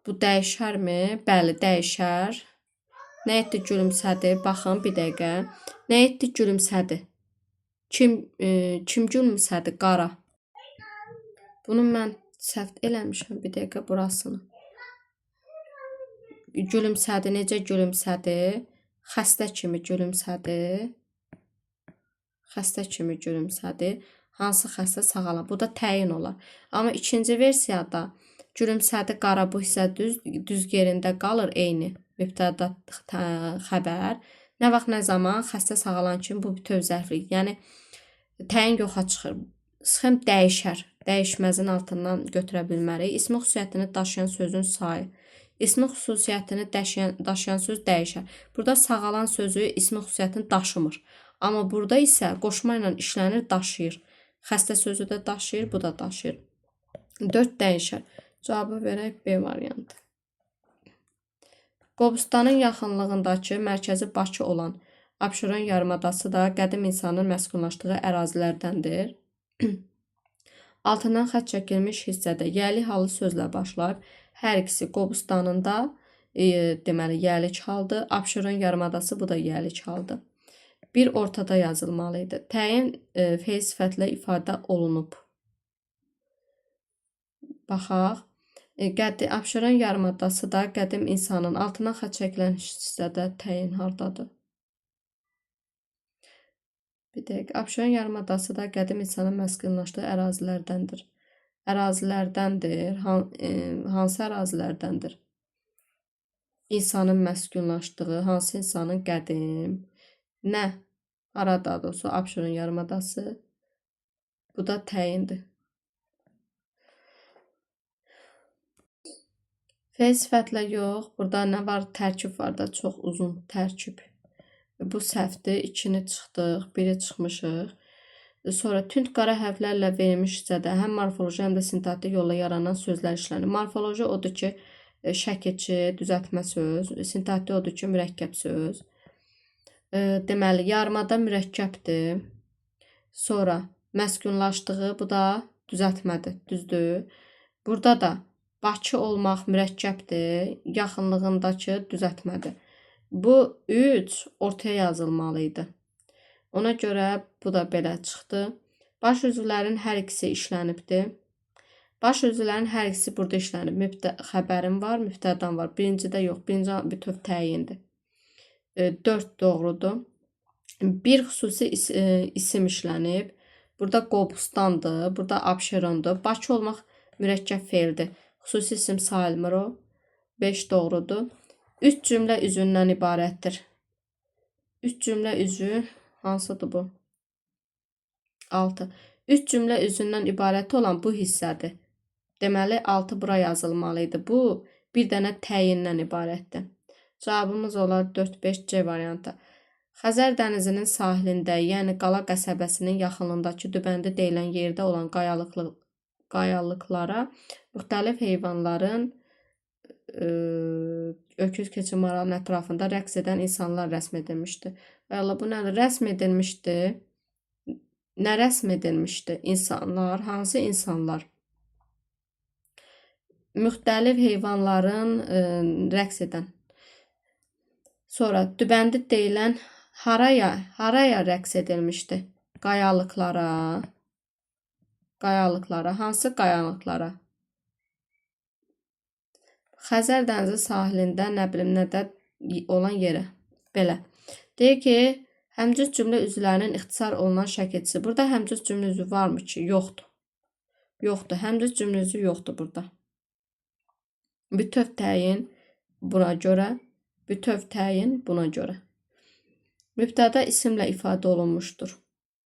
Bu dəyişərmi? Bəli, dəyişər. Nə etdi? Gülümsədi. Baxın, bir dəqiqə. Nə etdi? Gülümsədi. Kim gülümsədi? Qara. Bunu mən səhv eləmişəm. Bir dəqiqə burasını. Gülümsədi. Necə gülümsədi? Xəstə kimi gülümsədi. Xəstə kimi gülümsədi. Hansı xəstə sağalan? Bu da təyin olar. Amma ikinci versiyada gülümsədi qara bu hissə düz yerində qalır eyni. Mübtəda xəbər. Nə vaxt nə zaman xəstə sağalan kimi bu bütöv zərflik. Yəni təyin yoxa çıxır. Sxem dəyişər. Dəyişməzin altından götürə bilmərik. İsmi xüsusiyyətini daşıyan sözün sayı. İsmi xüsusiyyətini daşıyan söz dəyişər. Burada sağalan sözü ismi xüsusiyyətini daşımır. Amma burada isə qoşma ilə işlənir, daşıyır. Xəstə sözü də daşıyır, bu da daşıyır. 4 dəyişər. Cavabı verək B variantı. Qobustanın yaxınlığındakı mərkəzi Bakı olan Abşeron yarımadası da qədim insanın məskunlaşdığı ərazilərdəndir. Altından xətt çəkilmiş hissədə yəli halı sözlə başlar. Hər ikisi Qobustanında deməli yəlik haldır. Abşeron yarımadası bu da yəlik haldır. Bir ortada yazılmalı idi. Təyin feil sifətlə ifadə olunub. Baxaq. Abşeron yarımadası da qədim insanın altından xətt çəkilən hissədə təyin hardadır? Bir dəqiqə. Abşeron yarımadası da qədim insanın məskunlaşdığı ərazilərdəndir. Ərazilərdəndir. Hansı ərazilərdəndir? İnsanın məskunlaşdığı, hansı insanın qədim? Nə? Haradadır olsa Abşeron yarımadası. Bu da təyindir. Feil sifətlə yox. Burada nə var? Tərkib var da, çox uzun tərkib. Bu səhvdir. 2-ni çıxdıq, 1-i çıxmışıq. Sonra tünd qara hərflərlə verilmiş hissədə həm morfoloji, həm də sintaktik yolla yaranan sözlər işlənir. Morfoloji odur ki, şəkilçi, düzəltmə söz. Sintaktik odur ki, mürəkkəb söz. Deməli, yarımada mürəkkəbdir. Sonra məskunlaşdığı, bu da düzəltmədir, düzdür. Burada da Bakı olmaq mürəkkəbdir, yaxınlığındakı düzəltmədir. Bu 3 ortaya yazılmalı idi. Ona görə bu da belə çıxdı. Baş üzvlərin hər ikisi işlənibdir. Baş üzvlərin hər ikisi burada işlənib. Xəbərim var, mübtədan var. Birincidə yox, birinci bütöv təyindir. 4 doğrudur. Bir xüsusi isim işlənib. Burada Qobustandır, burada Abşerondur. Bakı olmaq mürəkkəb feildir. Xüsusi isim sayılmır o. 5 doğrudur. 3 cümlə üzündən ibarətdir. 3 cümlə üzü hansıdır bu? 6. 3 cümlə üzündən ibarət olan bu hissədir. Deməli 6 bura yazılmalı idi. Bu bir dənə təyindən ibarətdir. Cavabımız olar 4-5C variantı. Xəzər dənizinin sahilində, yəni Qala qəsəbəsinin yaxınlığındakı Dübəndi deyilən yerdə olan qayalıqlara müxtəlif heyvanların öküz, keçi, maralın ətrafında rəqs edən insanlar rəsm edilmişdi. Allah, bu nədir? Rəsm edilmişdi. Nə rəsm edilmişdi? İnsanlar. Hansı insanlar? Müxtəlif heyvanların rəqs edən. Sonra Dübəndi deyilən haraya rəqs edilmişdi? Qayalıqlara. Qayalıqlara. Hansı qayalıqlara? Xəzər dənizi sahilində nə bilim nədə olan yerə. Belə. Deyir ki, həmcins cümlə üzvlərinin ixtisar olunan şəkilçisi. Burada həmcins cümlə üzvü varmı ki? Yoxdur. Yoxdur. Həmcins cümlə üzvü yoxdur burada. Bütöv təyin buna görə. Bütöv təyin buna görə. Mübtəda isimlə ifadə olunmuşdur.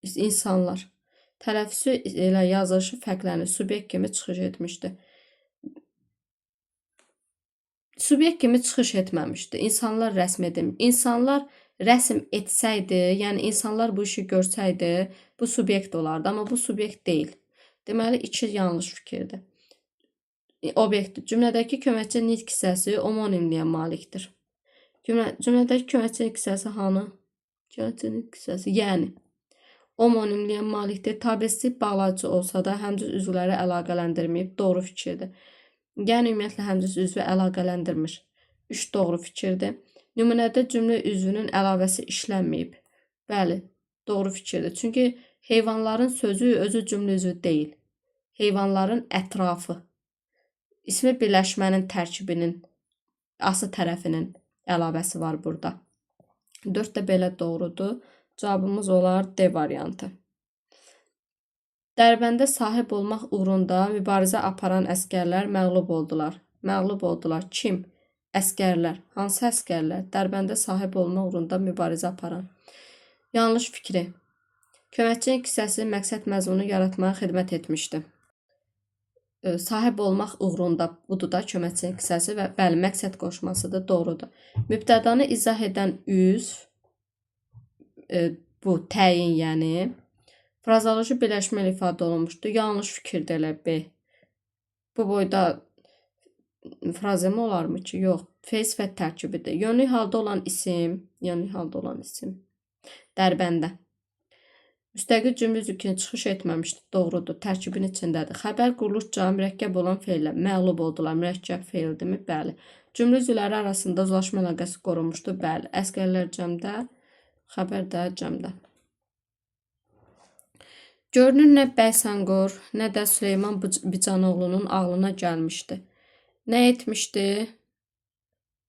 İnsanlar. Tələffüzü ilə yazılışı fərqlənir. Subyekt kimi çıxış etmişdi. Subyekt kimi çıxış etməmişdi. İnsanlar rəsm edilmiş. İnsanlar rəsm etsəydi, yəni insanlar bu işi görsəydi, bu subyekt olardı. Amma bu subyekt deyil. Deməli, 2 yanlış fikirdir. Obyekt. Cümlədəki köməkçi nitq hissəsi homonimliyə malikdir. Cümlədəki köməkçi nitq hissəsi hanı? Köməkçi nitq hissəsi, yəni homonimliyə malikdir. Tabesi bağlayıcı olsa da həmcins üzvləri əlaqələndirməyib. Doğru fikirdir. Yəni ümumiyyətlə həmcins üzvü əlaqələndirmir. 3 doğru fikirdir. Nümunədə cümlə üzvünün əlavəsi işlənməyib. Bəli, doğru fikirdir. Çünki heyvanların sözü özü cümlə üzvü deyil. Heyvanların ətrafı. İsmi birləşmənin tərkibinin ası tərəfinin əlavəsi var burada. 4 də belə doğrudur. Cavabımız olar D variantı. Dərbəndə sahib olmaq uğrunda mübarizə aparan əskərlər məğlub oldular. Məğlub oldular. Kim? Əskərlər. Hansı əskərlər? Dərbəndə sahib olmaq uğrunda mübarizə aparan. Yanlış fikri. Köməkçinin hissəsi məqsəd məzmunu yaratmağa xidmət etmişdi. Sahib olmaq uğrunda budur da köməkçinin hissəsi və bəli, məqsəd qoşmasıdır, doğrudur. Mübtədanı izah edən üzv, bu təyin, yəni frazoloji birləşmə ilə ifadə olunmuşdur. Yanlış fikirdir elə B. Bu boyda frazem olarmı ki? Yox. Fe'l sifət tərkibidir. Yönlü halda olan isim, dərbəndə. Müstəqil cümlə üzvü kimi çıxış etməmişdir. Doğrudur. Tərkibin içindədir. Xəbər quruluşca mürəkkəb olan fe'llə məğlub oldular. Mürəkkəb fe'ldirmi? Bəli. Cümlə üzvləri arasında uzlaşma əlaqəsi qorunmuşdur. Bəli. Əskərlər cəmdə, xəbər də cəmdə. Görünür nə Bəysanqor, nə də Süleyman Bicanoğlu'nun ağlına gəlmişdi. Nə etmişdi?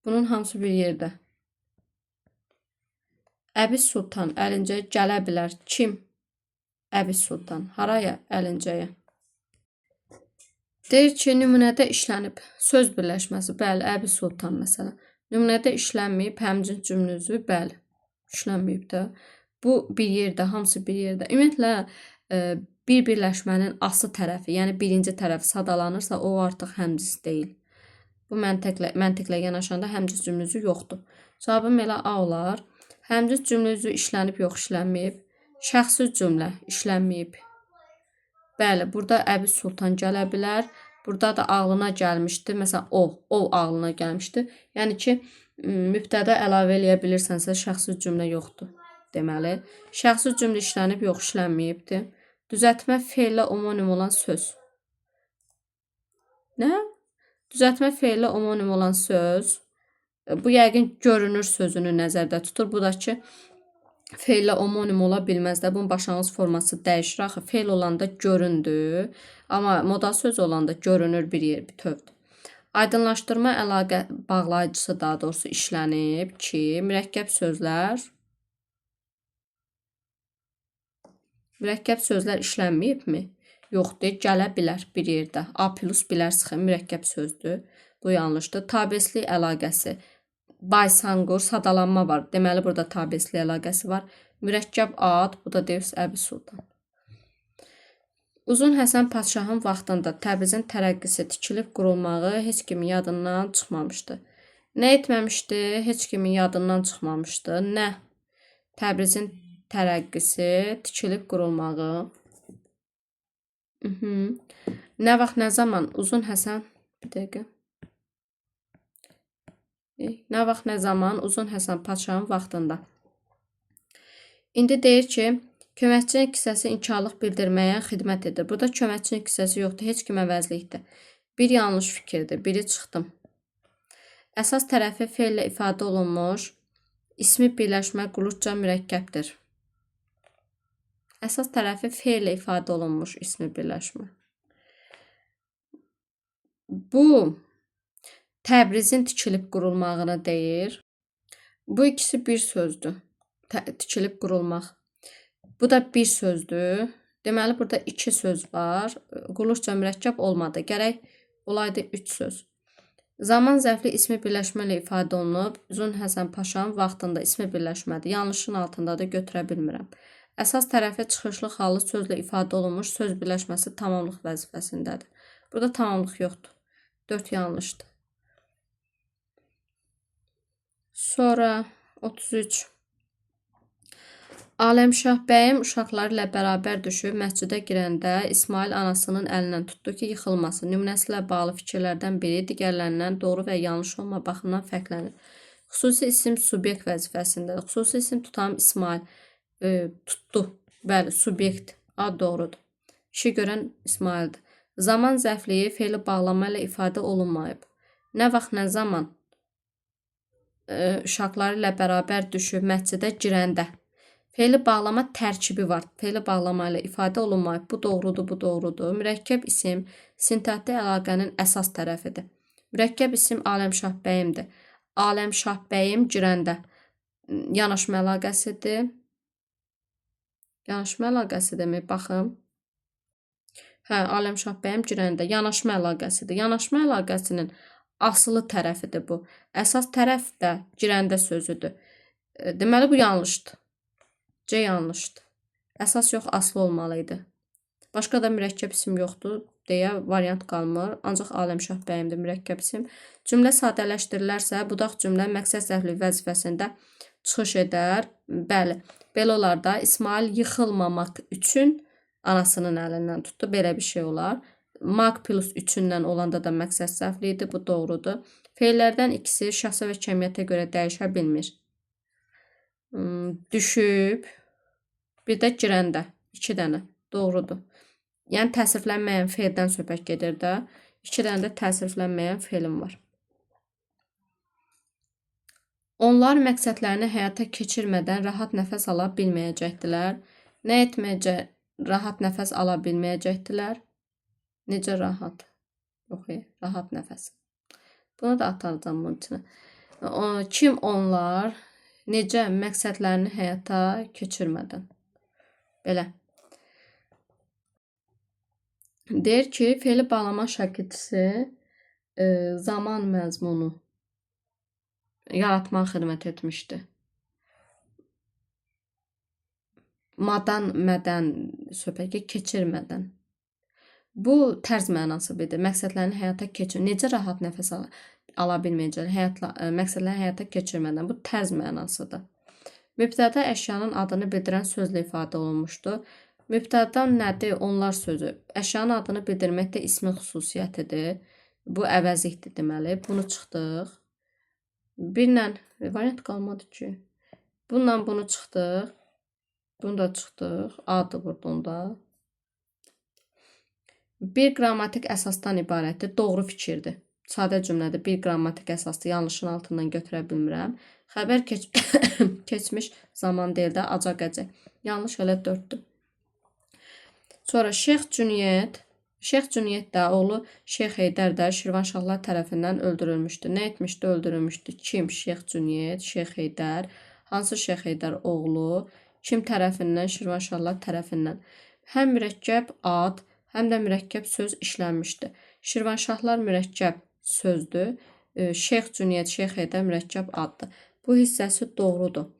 Bunun hamısı bir yerdə. Əbis Sultan Əlincəyə gələ bilər. Kim? Əbis Sultan. Haraya? Əlincəyə. Deyir ki, nümunədə işlənib. Söz birləşməsi. Bəli, Əbis Sultan məsələn. Nümunədə işlənməyib, həmcins cümlə üzvü. Bəli, işlənməyib də. Bu bir yerdə, hamısı bir yerdə. Ümumiyyətlə, bir birləşmənin ası tərəfi, yəni birinci tərəfi sadalanırsa, o artıq həmcins deyil. Bu məntiqlə yanaşanda həmcins cümlə üzvü yoxdur. Cavabım elə A olar. Həmcins cümlə üzvü işlənib, yox işlənməyib. Şəxsi cümlə işlənməyib. Bəli, burada Əbis Sultan gələ bilər. Burada da ağlına gəlmişdi. Məsələn, o ağlına gəlmişdi. Yəni ki, mübtəda əlavə eləyə bilirsənsə, şəxsi cümlə yoxdur. Deməli, şəxsi cümlə işlənib, yox işlənməyibdir. Düzəltmə fe'llə homonim olan söz. Nə? Düzəltmə fe'llə homonim olan söz. Bu yəqin görünür sözünü nəzərdə tutur. Bu da ki, fe'llə homonim ola bilməz də. Bunun başlanğıc forması dəyişir. Axı fe'l olanda göründü. Amma modal söz olanda görünür bir yer, bir tövdür. Aydınlaşdırma əlaqə bağlayıcısı daha doğrusu işlənib ki, mürəkkəb sözlər işlənməyibmi? Yoxdur, gələ bilər bir yerdə. A plus bilər sıxı mürəkkəb sözdür. Bu yanlışdır. Tabesli əlaqəsi. Baysanqur sadalanma var. Deməli, burada tabesli əlaqəsi var. Mürəkkəb ad, bu da deyir Əbis Sultan. Uzun Həsən padşahın vaxtında Təbrizin tərəqqisi tikilib qurulmağı heç kimin yadından çıxmamışdı. Nə etməmişdi? Heç kimin yadından çıxmamışdı. Nə? Təbrizin tərəqqisi tikilib qurulmağı. Nə vaxt, nə zaman? Uzun Həsən, bir dəqiqə. Nə vaxt, nə zaman? Uzun Həsən padşahın vaxtında. İndi deyir ki, köməkçinin hissəsi inkarlıq bildirməyə xidmət edir. Burada köməkçinin hissəsi yoxdur, heç kim əvəzlikdir. Bir yanlış fikirdir, biri çıxdım. Əsas tərəfi fe'llə ifadə olunmuş, ismi birləşmə qulluqca mürəkkəbdir. Əsas tərəfi fe'llə ifadə olunmuş ismi birləşmə. Bu Təbrizin tikilib qurulmağını deyir. Bu ikisi bir sözdür. tikilib qurulmaq. Bu da bir sözdür. Deməli, burada iki söz var. Quruluşca mürəkkəb olmadı. Gərək olaydı üç söz. Zaman zərfli ismi birləşmə ilə ifadə olunub. Uzun Həsən Paşam vaxtında ismi birləşmədir. Yanlışın altında da götürə bilmirəm. Əsas tərəfi çıxışlı xallı sözlə ifadə olunmuş söz birləşməsi tamamlıq vəzifəsindədir. Burada tamamlıq yoxdur. 4 yanlışdır. Sonra 33. Aləmşah bəyim uşaqları ilə bərabər düşüb məscidə girəndə İsmail anasının əlindən tutdu ki, yıxılmasın. Nümunəsi ilə bağlı fikirlərdən biri digərlərindən doğru və yanlış olma baxımından fərqlənir. Xüsusi isim subyekt vəzifəsindədir. Xüsusi isim tutan İsmail tutdu. Bəli, subyekt ad doğrudur. İşi görən İsmaildir. Zaman zərfliyi fe'li bağlama ilə ifadə olunmayıb. Nə vaxt, nə zaman uşaqları ilə bərabər düşüb məscidə girəndə. Fe'li bağlama tərkibi var. Fe'li bağlama ilə ifadə olunmayıb. Bu doğrudur, bu doğrudur. Mürəkkəb isim sintaktik əlaqənin əsas tərəfidir. Mürəkkəb isim Aləmşah bəyimdir. Aləmşah bəyim girəndə yanaşma əlaqəsidir. Yanaşma əlaqəsidirmi? Baxın. Hə, Aləmşah bəyim girəndə yanaşma əlaqəsidir. Yanaşma əlaqəsinin asılı tərəfidir bu. Əsas tərəf də girəndə sözüdür. Deməli, bu yanlışdır. C yanlışdır. Əsas yox, aslı olmalı idi. Başqa da mürəkkəb isim yoxdur deyə variant qalmır. Ancaq Aləmşah bəyimdir mürəkkəb isim. Cümlə sadələşdirilərsə, budaq cümlə məqsəd zərfli vəzifəsində çıxış edər. Bəli, belə olar da İsmail yıxılmamaq üçün anasının əlindən tutdu. Belə bir şey olar. Maq plus üçündən olanda da məqsəd zərfli idi. Bu doğrudur. Feillərdən ikisi şəxsə və kəmiyyətə görə dəyişə bilmir. Düşüb, bir də girəndə 2 dənə. Doğrudur. Yəni təsirlənməyən feildən söhbət gedir də. 2 dənə də təsirlənməyən feilim var. Onlar məqsədlərini həyata keçirmədən rahat nəfəs ala bilməyəcəkdilər. Nə etməyəcək? Rahat nəfəs ala bilməyəcəkdilər. Necə rahat? Yox, rahat nəfəs. Bunu da atardım bunun içinə. Kim onlar? Necə məqsədlərini həyata keçirmədən. Belə. Deyir ki, fe'li bağlama şəkilçisi zaman məzmunu yaratmağa xidmət etmişdi. Madan, mədən söhbətə keçirmədən. Bu tərz mənası bilir. Məqsədlərini həyata keçir. Necə rahat nəfəs ala bilməyəcək, məqsədləri həyata keçirmədən. Bu tərz mənasıdır. Mübtəda əşyanın adını bildirən sözlə ifadə olunmuşdur. Mübtəda nədir? Onlar sözü. Əşyanın adını bildirmək də ismin xüsusiyyətidir. Bu əvəzlikdir deməli. Bunu çıxdıq. Birlə variant qalmadı ki. Bununla bunu çıxdıq. Bunu da çıxdıq. Adı burada. Bir qrammatik əsasdan ibarətdir. Doğru fikirdir. Sadə cümlədə bir qrammatik əsasdır. Yanlışın altından götürə bilmirəm. Xəbər keçmiş zaman deyil də acaq əcək. Yanlış elə 4-dür. Sonra Şeyx Cüneyd də oğlu Şeyx Heydər də Şirvanşahlar tərəfindən öldürülmüşdü. Nə etmişdi? Öldürülmüşdü. Kim? Şeyx Cüneyd, Şeyx Heydər. Hansı Şeyx Heydər oğlu? Kim tərəfindən? Şirvanşahlar tərəfindən. Həm mürəkkəb ad, həm də mürəkkəb söz işlənmişdi. Şirvanşahlar mürəkkəb sözdür. Şeyx Cüneyd, Şeyx Heydər mürəkkəb addır. Bu hissəsi doğrudur.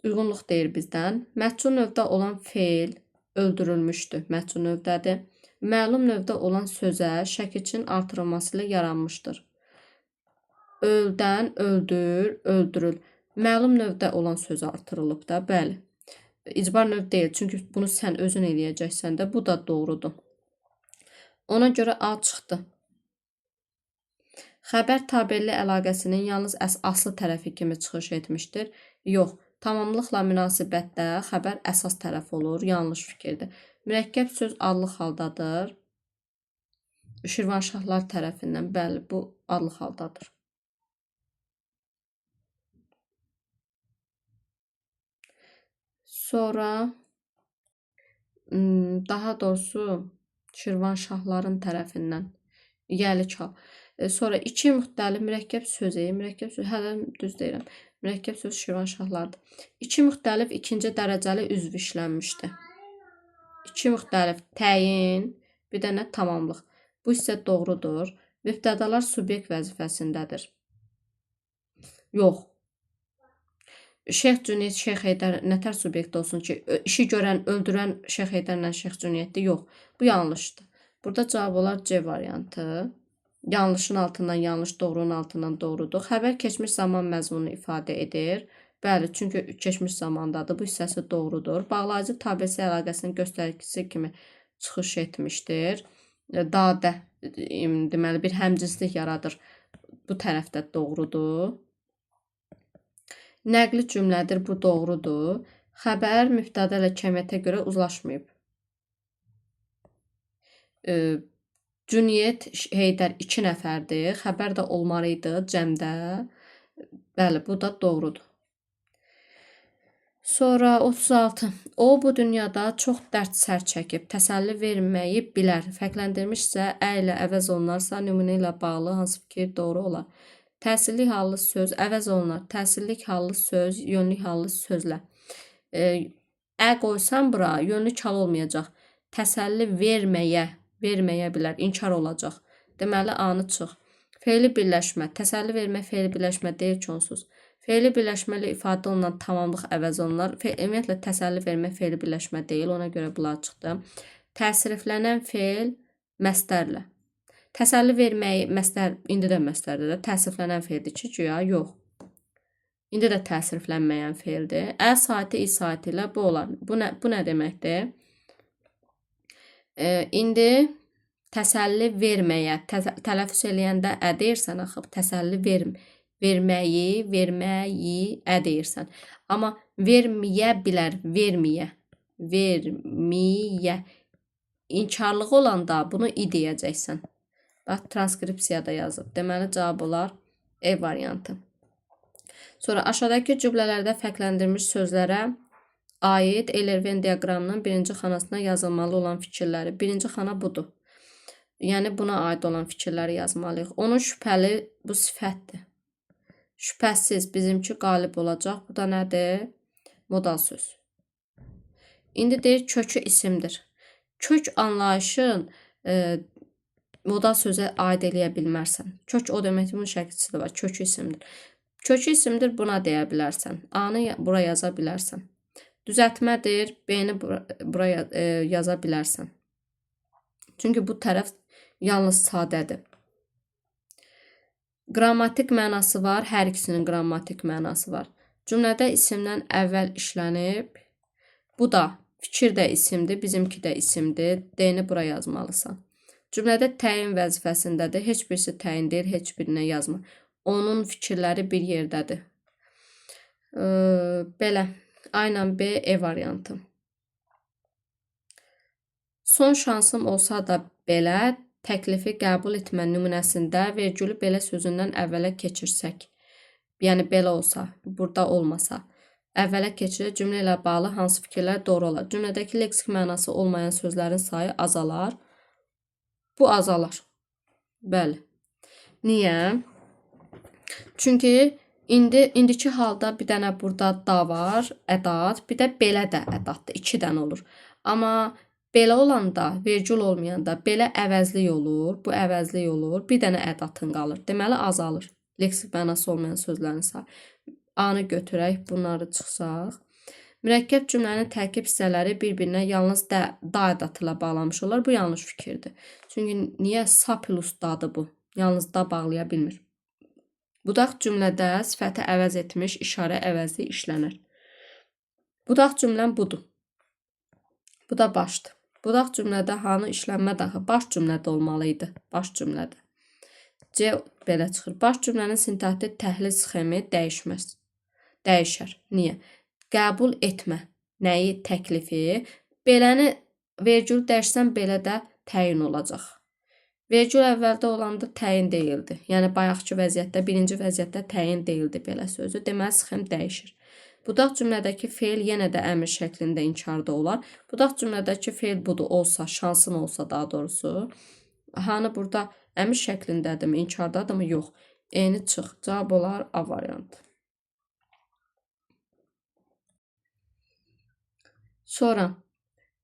Uyğunluq deyir bizdən. Məhcul növdə olan feil öldürülmüşdür. Məhcul növdədir. Məlum növdə olan sözə şəkilçinin artırılması ilə yaranmışdır. Öldən, öldür, öldürül. Məlum növdə olan söz artırılıb da, bəli. İcbar növ deyil, çünki bunu sən özün eləyəcəksən də, bu da doğrudur. Ona görə A çıxdı. Xəbər tabelli əlaqəsinin yalnız aslı tərəfi kimi çıxış etmişdir. Yox, tamamlıqla münasibətdə xəbər əsas tərəf olur, yanlış fikirdir. Mürəkkəb söz adlıq haldadır. Şirvanşahlar tərəfindən, bəli, bu adlıq haldadır. Sonra daha doğrusu Şirvanşahların tərəfindən Yəli çal. Sonra iki müxtəlif mürəkkəb sözü, hələ düz deyirəm. Mürəkkəb söz Şirvanşahlardır. İki müxtəlif ikinci dərəcəli üzv işlənmişdi. İki müxtəlif təyin, bir dənə tamamlıq. Bu isə doğrudur. Mübtədalar subyekt vəzifəsindədir. Yox. Şeyx Cüneyd, Şeyx Heydər nətər subyekt olsun ki, işi görən, öldürən Şeyx Heydərlə Şeyx Cüneyddir? Yox. Bu yanlışdır. Burada cavab olar C variantı. Yanlışın altından yanlış, doğrunun altından doğrudur. Xəbər keçmiş zaman məzmununu ifadə edir. Bəli, çünki keçmiş zamandadır. Bu hissəsi doğrudur. Bağlayıcı tabesi əlaqəsinin göstəricisi kimi çıxış etmişdir. Dadə, deməli, bir həmcinslik yaradır. Bu tərəfdə doğrudur. Nəqli cümlədir, bu doğrudur. Xəbər mübtəda ilə kəmiyyətə görə uzlaşmayıb. Cüneyd, Heydər 2 nəfərdir. Xəbər də olmalıydı cəmdə. Bəli, bu da doğrudur. Sonra 36. O bu dünyada çox dərd sər çəkib, təsəlli verməyi bilər. Fərqləndirmişsə, ə ilə əvəz olunarsa, nümunə ilə bağlı hansı fikir doğru olar? Təsirlik hallı söz əvəz olunar. Təsirlik hallı söz, yönlük hallı sözlə. Ə qoysam bura, yönlük hal olmayacaq. Təsəlli verməyə bilər, inkar olacaq. Deməli, A-nı çıx. Fe'li birləşmə, təsəlli vermə, fe'li birləşmə deyil ki, onsuz. Fe'li birləşmə ilə ifadə olunan tamamlıq əvəz olunar. Ümumiyyətlə, təsəlli vermə, fe'li birləşmə deyil, ona görə bunlar çıxdı. Təsiriflənən fe'l məstərlə. Təsəlli verməyi, məstər, indi də məstərdir də, təsiriflənən fe'ldir ki, güya, yox. İndi də təsiriflənməyən fe'ldir. Ə saati, i saati ilə bu olar. Bu nə deməkdir? İndi təsəlli verməyə, tələffüz eləyəndə ə deyirsən, axıb, təsəlli verməyi ə deyirsən. Amma verməyə bilər, verməyə. İnkarlığı olanda bunu i deyəcəksən. Bax, transkripsiyada yazıb. Deməli, cavab olar E variantı. Sonra aşağıdakı cümlələrdə fərqləndirilmiş sözlərə aid Eyler-Venn diaqramının birinci xanasına yazılmalı olan fikirləri. Birinci xana budur. Yəni, buna aid olan fikirləri yazmalıyıq. Onun şübhəli, bu sifətdir. Şübhəsiz bizimki qalib olacaq. Bu da nədir? Modal söz. İndi deyir, kökü isimdir. Kök anlayışın modal sözə aid eləyə bilmərsən. Kök o demək ki, bunun şəkilçisi də var. Kökü isimdir. Kökü isimdir, buna deyə bilərsən. A-nı bura yaza bilərsən. Düzəltmədir, B-ni bura yaza bilərsən. Çünki bu tərəf yalnız sadədir. Qrammatik mənası var, hər ikisinin qrammatik mənası var. Cümlədə isimdən əvvəl işlənib. Bu da fikir də isimdir, bizimki də isimdir. D-ni bura yazmalısan. Cümlədə təyin vəzifəsindədir. Heç birisi təyin deyil, heç birinə yazma. Onun fikirləri bir yerdədir. Belə. A ilə B, E variantı. Son şansım olsa da belə, təklifi qəbul etmə nümunəsində vergülü belə sözündən əvvələ keçirsək. Yəni, belə olsa, burada olmasa. Əvvələ keçirək, cümlə ilə bağlı hansı fikirlər doğru olar? Cümlədəki leksik mənası olmayan sözlərin sayı azalar. Bu azalar. Bəli. Niyə? Çünki indiki halda bir dənə burada da var, ədat, bir də belə də ədatdır. 2 dənə olur. Amma belə olanda, vergül olmayanda belə əvəzlik olur, bu əvəzlik olur, bir dənə ədatın qalır. Deməli, azalır. Leksik mənası olmayan sözlərin sayı. A-nı götürək, bunları çıxsaq. Mürəkkəb cümlənin tərkib hissələri bir-birinə yalnız da ədatı ilə bağlamış olar. Bu yanlış fikirdir. Çünki niyə sa plus dadır bu? Yalnız da bağlaya bilmir. Budaq cümlədə sifəti əvəz etmiş işarə əvəzli işlənir. Budaq cümləm budur. Bu da başdır. Budaq cümlədə hanı işlənmə daxı? Baş cümlədə olmalıydı. Baş cümlədə. C belə çıxır. Baş cümlənin sintaktik təhlil sxemi dəyişməz. Dəyişər. Niyə? Qəbul etmə. Nəyi? Təklifi. Beləni vergül dəyişsən belə də təyin olacaq. Vergül əvvəldə olanda təyin deyildi. Yəni, bayaqki vəziyyətdə, birinci vəziyyətdə təyin deyildi belə sözü. Deməli, sxem dəyişir. Budaq cümlədəki fe'l yenə də əmr şəklində inkarda olar. Budaq cümlədəki fe'l budur, olsa, şansın olsa daha doğrusu. Hanı burada əmr şəklindədirmi, inkardadırmı? Yox. E-ni çıx. Cavab olar A variantı. Sonra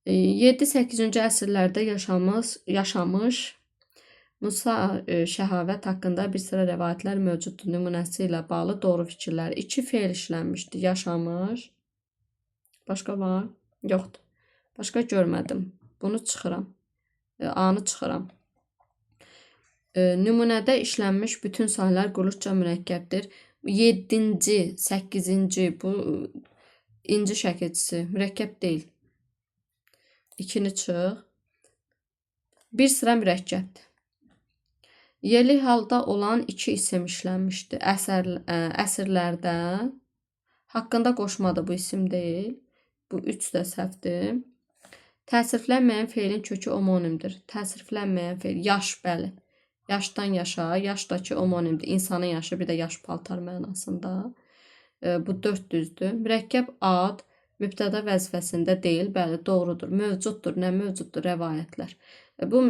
7-8-ci əsrlərdə yaşamış Musa Şəhavət haqqında bir sıra rəvayətlər mövcuddur. Nümunəsi ilə bağlı doğru fikirlər. 2 fe'l işlənmişdi. Yaşamış. Başqa var? Yoxdur. Başqa görmədim. Bunu çıxıram. A-nı çıxıram. Nümunədə işlənmiş bütün sahələr quruluşca mürəkkəbdir. 7-ci, 8-ci bu inci şəkilçisi mürəkkəb deyil. 2-ni çıx. Bir sıra mürəkkəbdir. Yerli halda olan 2 isim işlənmişdi. Əsrlərdə haqqında qoşmadır, bu isim deyil. Bu 3 də səhvdir. Təsirlənməyən feilin kökü omonimdir. Təsirlənməyən feil yaş, bəli. Yaşdan yaşa, yaşdakı omonimdir. İnsanın yaşı, bir də yaş paltar mənasında. Bu 4 düzdür. Mürəkkəb ad mübtəda vəzifəsində deyil, bəli, doğrudur. Mövcuddur, nə mövcuddur? Rəvayətlər. Bu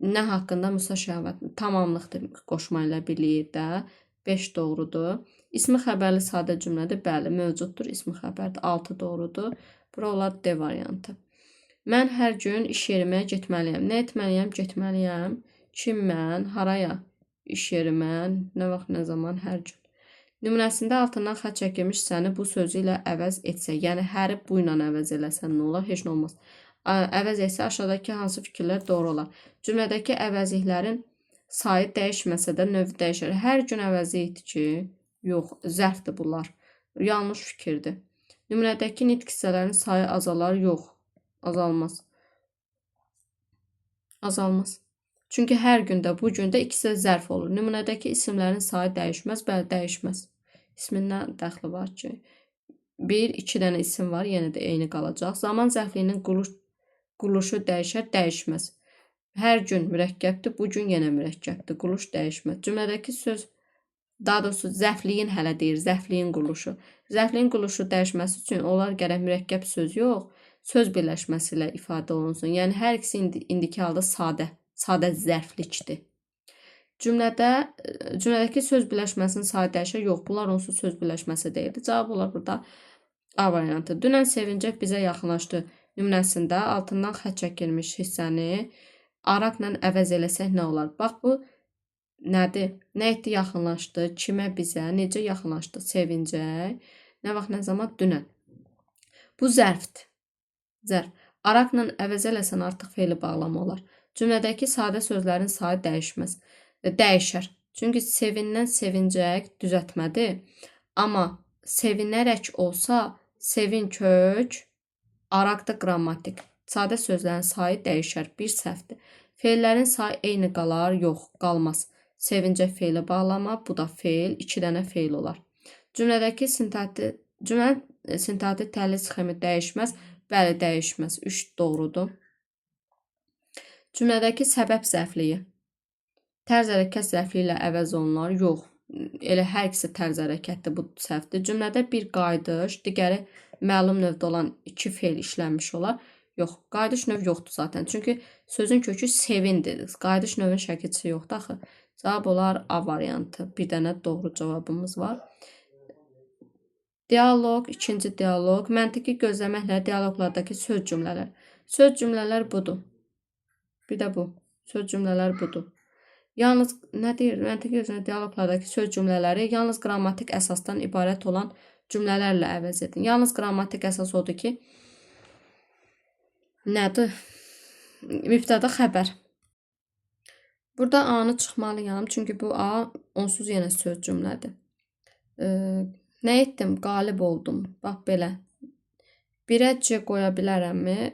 nə haqqında? Musa Şəhavət tamamlıqdır qoşma ilə birlikdə. 5 doğrudur. İsmi xəbərli sadə cümlədir. Bəli, mövcuddur. İsmi xəbərdir. 6 doğrudur. Bura olar D variantı. Mən hər gün iş yerimə getməliyəm. Nə etməliyəm? Getməliyəm. Kim mən? Haraya? İş yerimə. Nə vaxt, nə zaman? Hər gün. Nümunəsində altından xətt çəkilmiş səni bu sözü ilə əvəz etsə, yəni həri bu ilə əvəz eləsən nə olar? Heç nə olmaz. Əvəz etsə aşağıdakı hansı fikirlər doğru olar? Cümlədəki əvəzliklərin sayı dəyişməsə də növü dəyişər. Hər gün əvəzlikdir ki, yox, zərfdir bunlar. Yanlış fikirdir. Nümunədəki nitq hissələrin sayı azalar, yox, azalmaz. Azalmaz. Çünki hər gündə, bu gündə ikisi də zərf olur. Nümunədəki isimlərin sayı dəyişməz, bəli, dəyişməz. İsmindən dəxli var ki, 1-2 dənə isim var, yenə də eyni qalacaq. Zaman zərfliyinin quruluşu dəyişər, dəyişməz. Hər gün mürəkkəbdir, bu gün yenə mürəkkəbdir. Quruluş dəyişməz. Cümlədəki söz, daha doğrusu zərfliyin hələ deyir, zərfliyin quruluşu. Zərfliyin quruluşu dəyişməsi üçün onlar gərək mürəkkəb söz yox, söz birləşməsi ilə ifadə olunsun. Yəni hər ikisi indiki halda sadə zərflikdir. Cümlədəki söz birləşməsinin sayı dəyişər, yox, bunlar onsuz söz birləşməsi deyildi. Cavab olar burada A variantı. Dünən Sevincək bizə yaxınlaşdı. Nümunəsində altından xətt çəkilmiş hissəni araqla əvəz eləsək nə olar? Bax, bu nədir? Nə etdi? Yaxınlaşdı. Kimə? Bizə. Necə yaxınlaşdı? Sevincək. Nə vaxt, nə zaman? Dünən. Bu zərfdir. Zərf. Araqla əvəz eləsən artıq feili bağlama olar. Cümlədəki sadə sözlərin sayı dəyişməz. Dəyişər. Çünki sevindən sevincək düzəltmədir. Amma sevinərək olsa, sevin kök, araq da qrammatik. Sadə sözlərin sayı dəyişər. Bir səhvdir. Feillərin sayı eyni qalar, yox, qalmaz. Sevincə feili bağlama, bu da feil, 2 dənə feil olar. Cümlədəki sintaktik təhlil sxemi dəyişməz, bəli, dəyişməz. 3 doğrudur. Cümlədəki səbəb zərfliyi. Tərz hərəkət zərfliyi ilə əvəz olunur, yox. Elə hər ikisi tərz hərəkətdir, bu səhvdir. Cümlədə bir qayıdış, digəri məlum növdə olan 2 feil işlənmiş olar. Yox, qayıdış növ yoxdur zaten. Çünki sözün kökü sevindir. Qayıdış növün şəkilçisi yoxdur axı. Cavab olar A variantı. Bir dənə doğru cavabımız var. Dialoq, ikinci dialoq. Məntiqi gözləməklə dialoqlardakı söz cümlələr. Söz cümlələr budur. Bir də bu. Söz cümlələr budur. Yalnız, nə deyir? Məntiqi gözləməklə dialoqlardakı söz cümlələri yalnız qrammatik əsasdan ibarət olan cümlələrlə əvəz edin. Yalnız qrammatik əsas odur ki, nədir? Mübtəda xəbər. Burada A-nı çıxmalıyam, çünki bu A onsuz yenə söz cümlədir. Nə etdim? Qalib oldum. Bax belə. Birə C qoya bilərəmmi?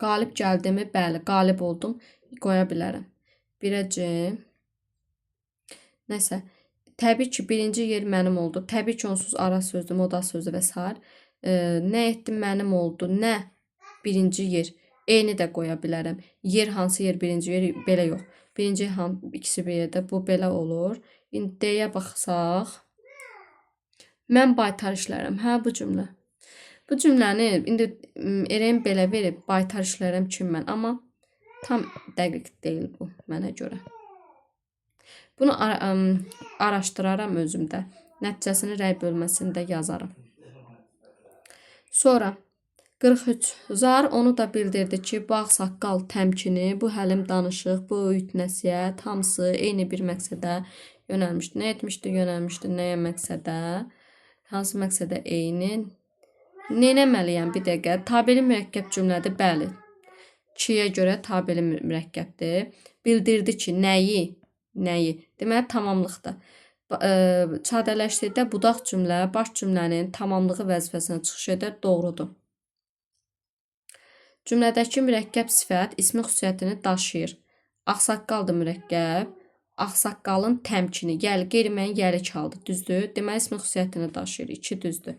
Qalib gəldimi? Bəli, qalib oldum. Qoya bilərəm. Birə C. Nəsə. Təbii ki, birinci yer mənim oldu. Təbii ki, onsuz ara sözdür, moda sözdür və s. Nə etdim? Mənim oldu. Nə? Birinci yer. Eyni də qoya bilərəm. Yer hansı yer? Birinci yer? Belə yox. Birinci ikisi bir yerdə. Bu belə olur. İndi D-yə baxsaq. Mən baytar işlərəm. Hə, bu cümlə. Bu cümləni indi Eren belə verib, baytar işlərəm kim mən. Amma tam dəqiq deyil bu mənə görə. Bunu araşdıraram özümdə. Nəticəsini rəy bölməsində yazarım. Sonra 43. Zar onu da bildirdi ki, bu ağsaqqal təmkini, bu həlim danışıq, bu öğüt nəsihət hamısı eyni bir məqsədə yönəlmişdi. Nə etmişdi? Yönəlmişdi nəyə məqsədə? Hansı məqsədə eyni? Neynəməliyəm? Bir dəqiqə. Tabeli mürəkkəb cümlədir. Bəli. Kiyə görə tabeli mürəkkəbdir. Bildirdi ki, nəyi? Nəyi? Deməli, tamamlıqdır. Sadələşdirdə budaq cümlə baş cümlənin tamamlığı vəzifəsinə çıxış edər. Doğrudur. Cümlədəki mürəkkəb sifət ismi xüsusiyyətini daşıyır. Ağsaqqaldır mürəkkəb. Ağsaqqalın təmkini. Gəl, qeyri-müəyyən gəlik haldır. Düzdür? Deməli, ismi xüsusiyyətini daşıyır. 2 düzdür.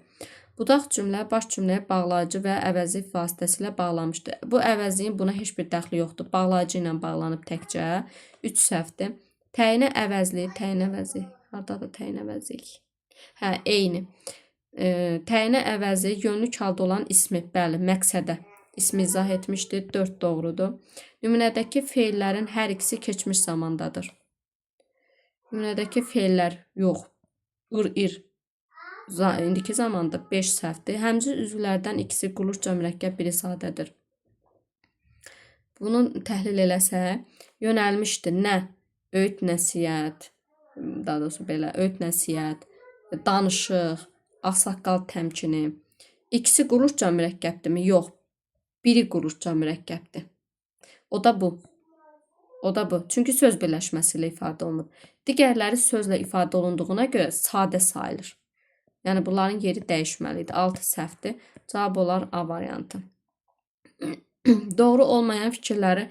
Budaq cümlə baş cümləyə bağlayıcı və əvəzi vasitəsilə bağlamışdır. Bu əvəzin buna heç bir dəxli yoxdur. Bağlayıcı ilə bağlanıb təkcə. 3 səhvdir. Təyinə əvəzli, təyin əvəzi. Hardadır təyin əvəzlik? Hə, eyni. Təyinə əvəzi yönlük halda olan ismi, bəli, məqsədə. İsmi izah etmişdir. 4 doğrudur. Nümunədəki feillərin hər ikisi keçmiş zamandadır. Nümunədəki feillər yox. Ir. İndiki zamanda 5 səhvdir. Həmcə üzvlərdən ikisi qulurca mürəkkəb, biri sadədir. Bunu təhlil eləsə, yönəlmişdir. Nə? Öğüt nəsihət. Daha doğrusu belə, öğüt nəsihət, danışıq, ağsaqqal təmkini. İkisi qulurca mürəkkəbdirmi? Yox. Biri qulurca mürəkkəbdir. O da bu. O da bu. Çünki söz birləşməsi ilə ifadə olunur. Digərləri sözlə ifadə olunduğuna görə sadə sayılır. Yəni bunların yeri dəyişməlidir. 6 səhvdir. Cavab olar A variantı. Doğru olmayan fikirləri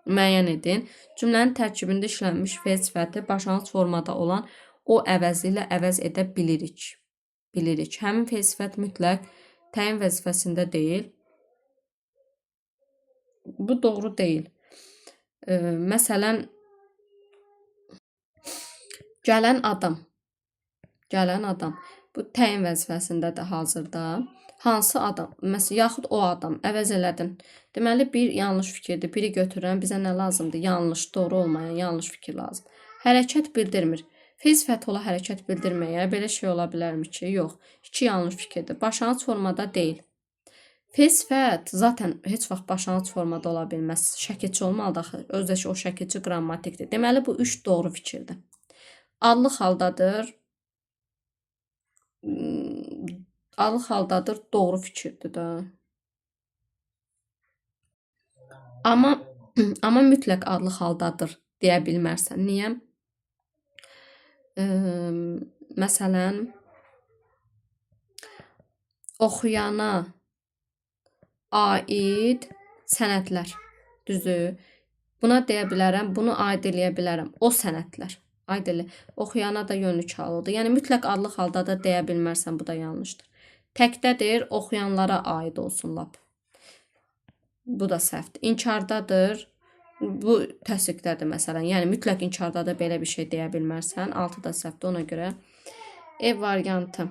müəyyən edin. Cümlənin tərkibində işlənmiş fe'l sifəti başlanğıc formada olan o əvəzi ilə əvəz edə bilirik. Həmin fe'l sifət mütləq təyin vəzifəsində deyil. Bu doğru deyil. Məsələn, gələn adam. Bu təyin vəzifəsindədir hazırda. Hansı adam? Məsələn, yaxud o adam. Əvəz elədin. Deməli, bir yanlış fikirdir. Biri götürürəm. Bizə nə lazımdır? Yanlış, doğru olmayan yanlış fikir lazım. Hərəkət bildirmir. Fe'l sifəti ola hərəkət bildirməyə belə şey ola bilərmi ki? Yox. 2 yanlış fikirdir. Başlanğıc formada deyil. Fe'l sifət zaten heç vaxt başlanğıc formada ola bilməz. Şəkilçi olmalı axı. Özdəki o şəkilçi qrammatikdir. Deməli, bu 3 doğru fikirdir. Adlı haldadır. Adlı haldadır. Doğru fikirdir də. Amma mütləq adlı haldadır deyə bilmərsən. Niyə? Məsələn, oxuyana aid sənədlər. Düzdür? Buna deyə bilərəm, bunu aid eləyə bilərəm. O sənədlər. Aid elə. Oxuyana da yönlük halıdır. Yəni mütləq adlı halda da deyə bilmərsən, bu da yanlışdır. Təkdədir, oxuyanlara aid olsun lap. Bu da səhvdir. İnkardadır. Bu təsdiqdədir məsələn. Yəni mütləq inkardadır, belə bir şey deyə bilmərsən. 6 da səhvdir, ona görə E variantı.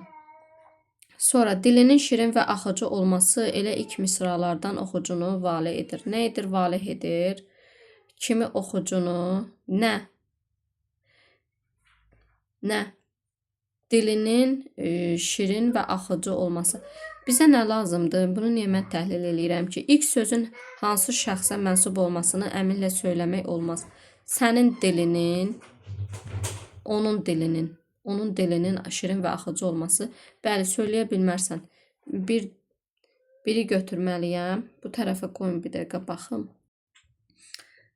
Sonra dilinin şirin və axıcı olması elə ilk misralardan oxucunu valeh edir. Nə edir? Valeh edir. Kimi oxucunu? Nə? Dilinin şirin və axıcı olması. Bizə nə lazımdır? Bunu niyə mən təhlil eləyirəm ki? İlk sözün hansı şəxsə mənsub olmasını əminlə söyləmək olmaz. Sənin dilinin, onun dilinin şirin və axıcı olması. Bəli, söyləyə bilmərsən. Biri götürməliyəm. Bu tərəfə qoyun bir dəqiqə baxım.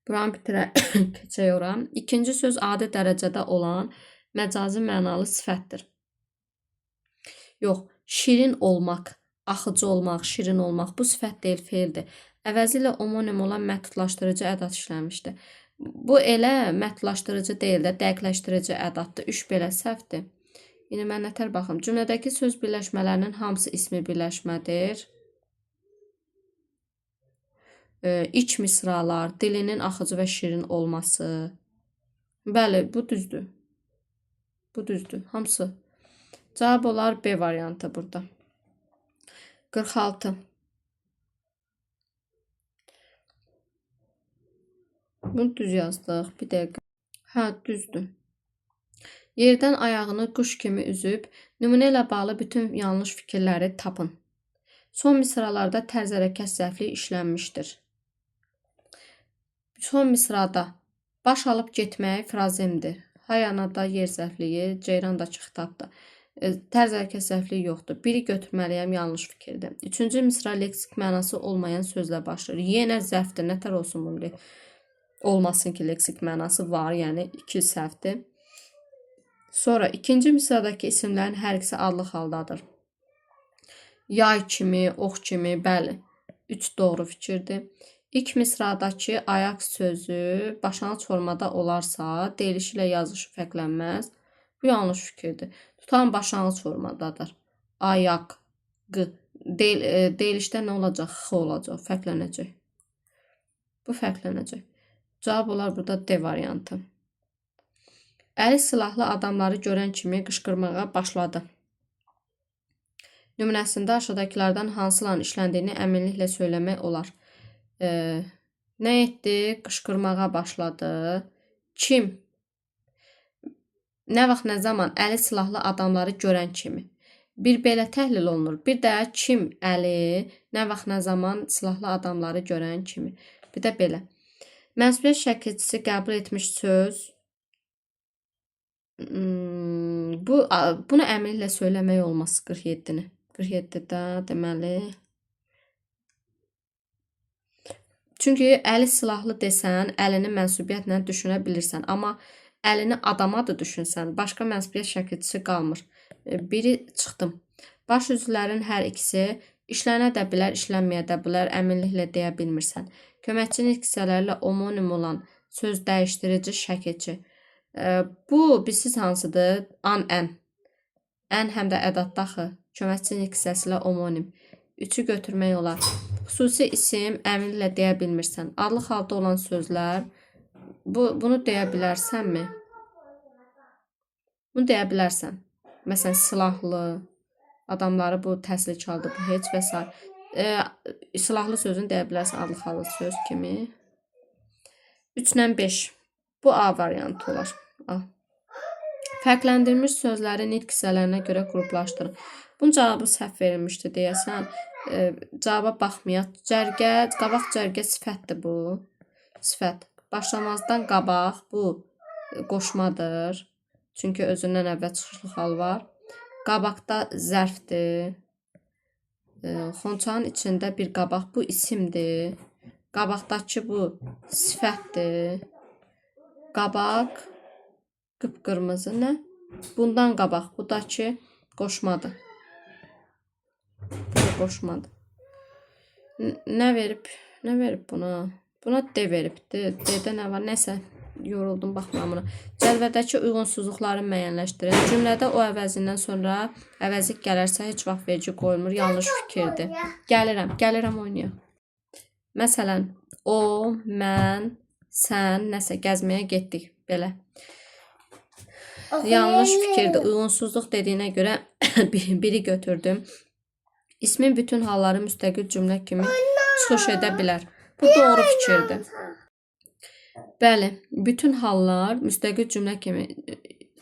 Buranı keçək ora. İkinci söz adi dərəcədə olan məcazi mənalı sifətdir. Yox, şirin olmaq, axıcı olmaq, şirin olmaq bu sifət deyil, feildir. Əvəzi ilə homonim olan məhdudlaşdırıcı ədat işləmişdir. Bu elə məhdudlaşdırıcı deyil də, dəqiqləşdirici ədatdır. 3 belə səhvdir. Yəni mən nətər baxım. Cümlədəki söz birləşmələrinin hamısı ismi birləşmədir. İç misralar, dilinin axıcı və şirin olması. Bəli, bu düzdür. Bu düzdür. Hamısı. Cavab olar B variantı burada. 46. Bunu düz yazdıq. Bir dəqiqə. Hə, düzdür. Yerdən ayağını quş kimi üzüb, nümunə ilə bağlı bütün yanlış fikirləri tapın. Son misralarda tərz hərəkət zərfliyi işlənmişdir. Son misrada baş alıb getmək frazemdir. Hayanada yer zərfliyi, ceyrandakı xitabdır. Tərz hərəkət zərfliyi yoxdur. Biri götürməliyəm, yanlış fikirdir. Üçüncü misra leksik mənası olmayan sözlə başlayır. Yenə zərfdir, nətər olsun bunu? Olmasın ki, leksik mənası var, yəni 2 səhvdir. Sonra ikinci misradakı isimlərin hər ikisi adlı haldadır. Yay kimi, ox kimi, bəli. 3 doğru fikirdir. İlk misradakı ayaq sözü başlanğıc formada olarsa, deyiliş ilə yazılışı fərqlənməz. Bu yanlış fikirdir. Tutan başlanğıc formadadır. Ayaq, q. Deyilişdə nə olacaq? X olacaq, fərqlənəcək. Bu fərqlənəcək. Cavab olar burada D variantı. Əli silahlı adamları görən kimi qışqırmağa başladı. Nümunəsində aşağıdakılardan hansıların işləndiyini əminliklə söyləmək olar. Nə etdi? Qışqırmağa başladı. Kim? Nə vaxt, nə zaman? Əli silahlı adamları görən kimi. Bir belə təhlil olunur. Bir də kim əli, nə vaxt, nə zaman silahlı adamları görən kimi. Bir də belə. Mənsubiyyət şəkilçisi qəbul etmiş söz. Bunu əminliklə söyləmək olmaz 47-ni. 47-də deməli. Çünki əli silahlı desən, əlini mənsubiyyətlə düşünə bilirsən. Amma əlini adama da düşünsən, başqa mənsubiyyət şəkilçisi qalmır. Biri çıxdım. Baş üzvlərin hər ikisi işlənə də bilər, işlənməyə də bilər, əminliklə deyə bilmirsən. Köməkçinin hissələrlə omonim olan söz dəyişdirici şəkilçi. Bu bilsiz hansıdır? An, ən. Ən həm də ədatdaxı. Köməkçinin hissəsi ilə omonim. 3-ü götürmək olar. Xüsusi isim əminliklə deyə bilmirsən. Adlı halda olan sözlər. Bunu deyə bilərsənmi? Bunu deyə bilərsən. Məsələn, silahlı adamları bu təsirli çaldı, bu heç və s. Silahlı sözünü deyə bilərsən adlı halda söz kimi. 3-dən 5. Bu A variantı olar. A. Fərqləndirilmiş sözləri nitq hissələrinə görə qruplaşdırın. Bunun cavabı səhv verilmişdi deyəsən. Cavaba baxmayaq. Cərgə, qabaq cərgə sifətdir bu. Sifət. Başlamazdan qabaq bu qoşmadır. Çünki özündən əvvəl çıxışlı hal var. Qabaqda zərfdir. Xonçanın içində bir qabaq bu isimdir. Qabaqdakı bu sifətdir. Qabaq qıpqırmızı nə? Bundan qabaq budakı qoşmadır. Bu qoşmadır. Nə verib buna? Buna D veribdir. D-də nə var? Nəsə yoruldum baxmamına. Cədvəldəki uyğunsuzluqları müəyyənləşdirin. Cümlədə o əvəzindən sonra əvəzik gələrsə heç vaxt vergi qoyulmur. Yanlış fikirdir. Gəlirəm oynayaq. Məsələn, o, mən, sən nəsə gəzməyə getdik. Belə. Yanlış fikirdir. Uyğunsuzluq dediyinə görə biri götürdüm. İsmin bütün halları müstəqil cümlə kimi çıxış edə bilər. Bu doğru fikirdir. Bəli, bütün hallar müstəqil cümlə kimi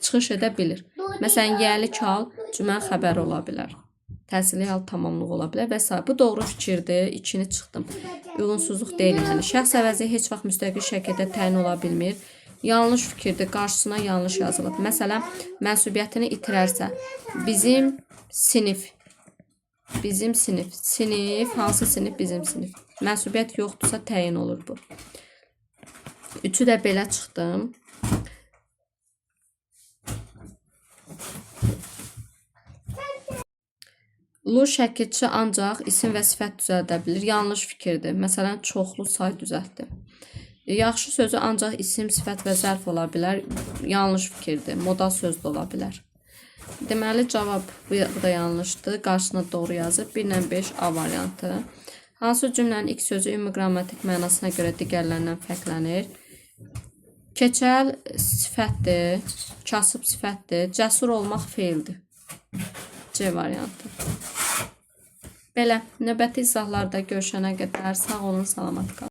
çıxış edə bilir. Məsələn, yəli kal cümlənin xəbəri ola bilər. Təsirli hal tamamlıq ola bilər və s. Bu doğru fikirdir. 2-ni çıxdım. Uyğunsuzluq deyil. Yəni, şəxs əvəzi heç vaxt müstəqil şəkildə təyin ola bilmir. Yanlış fikirdir. Qarşısına yanlış yazılıb. Məsələn, mənsubiyyətini itirərsə, bizim sinif. Bizim sinif. Sinif, hansı sinif? Bizim sinif. Mənsubiyyət yoxdursa təyin olur bu. 3-ü də belə çıxdım. Lu şəkilçi ancaq isim və sifət düzəldə bilir. Yanlış fikirdir. Məsələn, çoxlu say düzəltdi. Yaxşı sözü ancaq isim, sifət və zərf ola bilər. Yanlış fikirdir. Modal söz də ola bilər. Deməli, cavab bu da yanlışdır. Qarşısına doğru yazıb. 1-lə 5 A variantı. Hansı cümlənin ilk sözü ümumi qrammatik mənasına görə digərlərindən fərqlənir? Keçəl sifətdir. Kasıb sifətdir. Cəsur olmaq feildir. C variantı. Belə, növbəti izahlarda görüşənə qədər sağ olun, salamat qalın.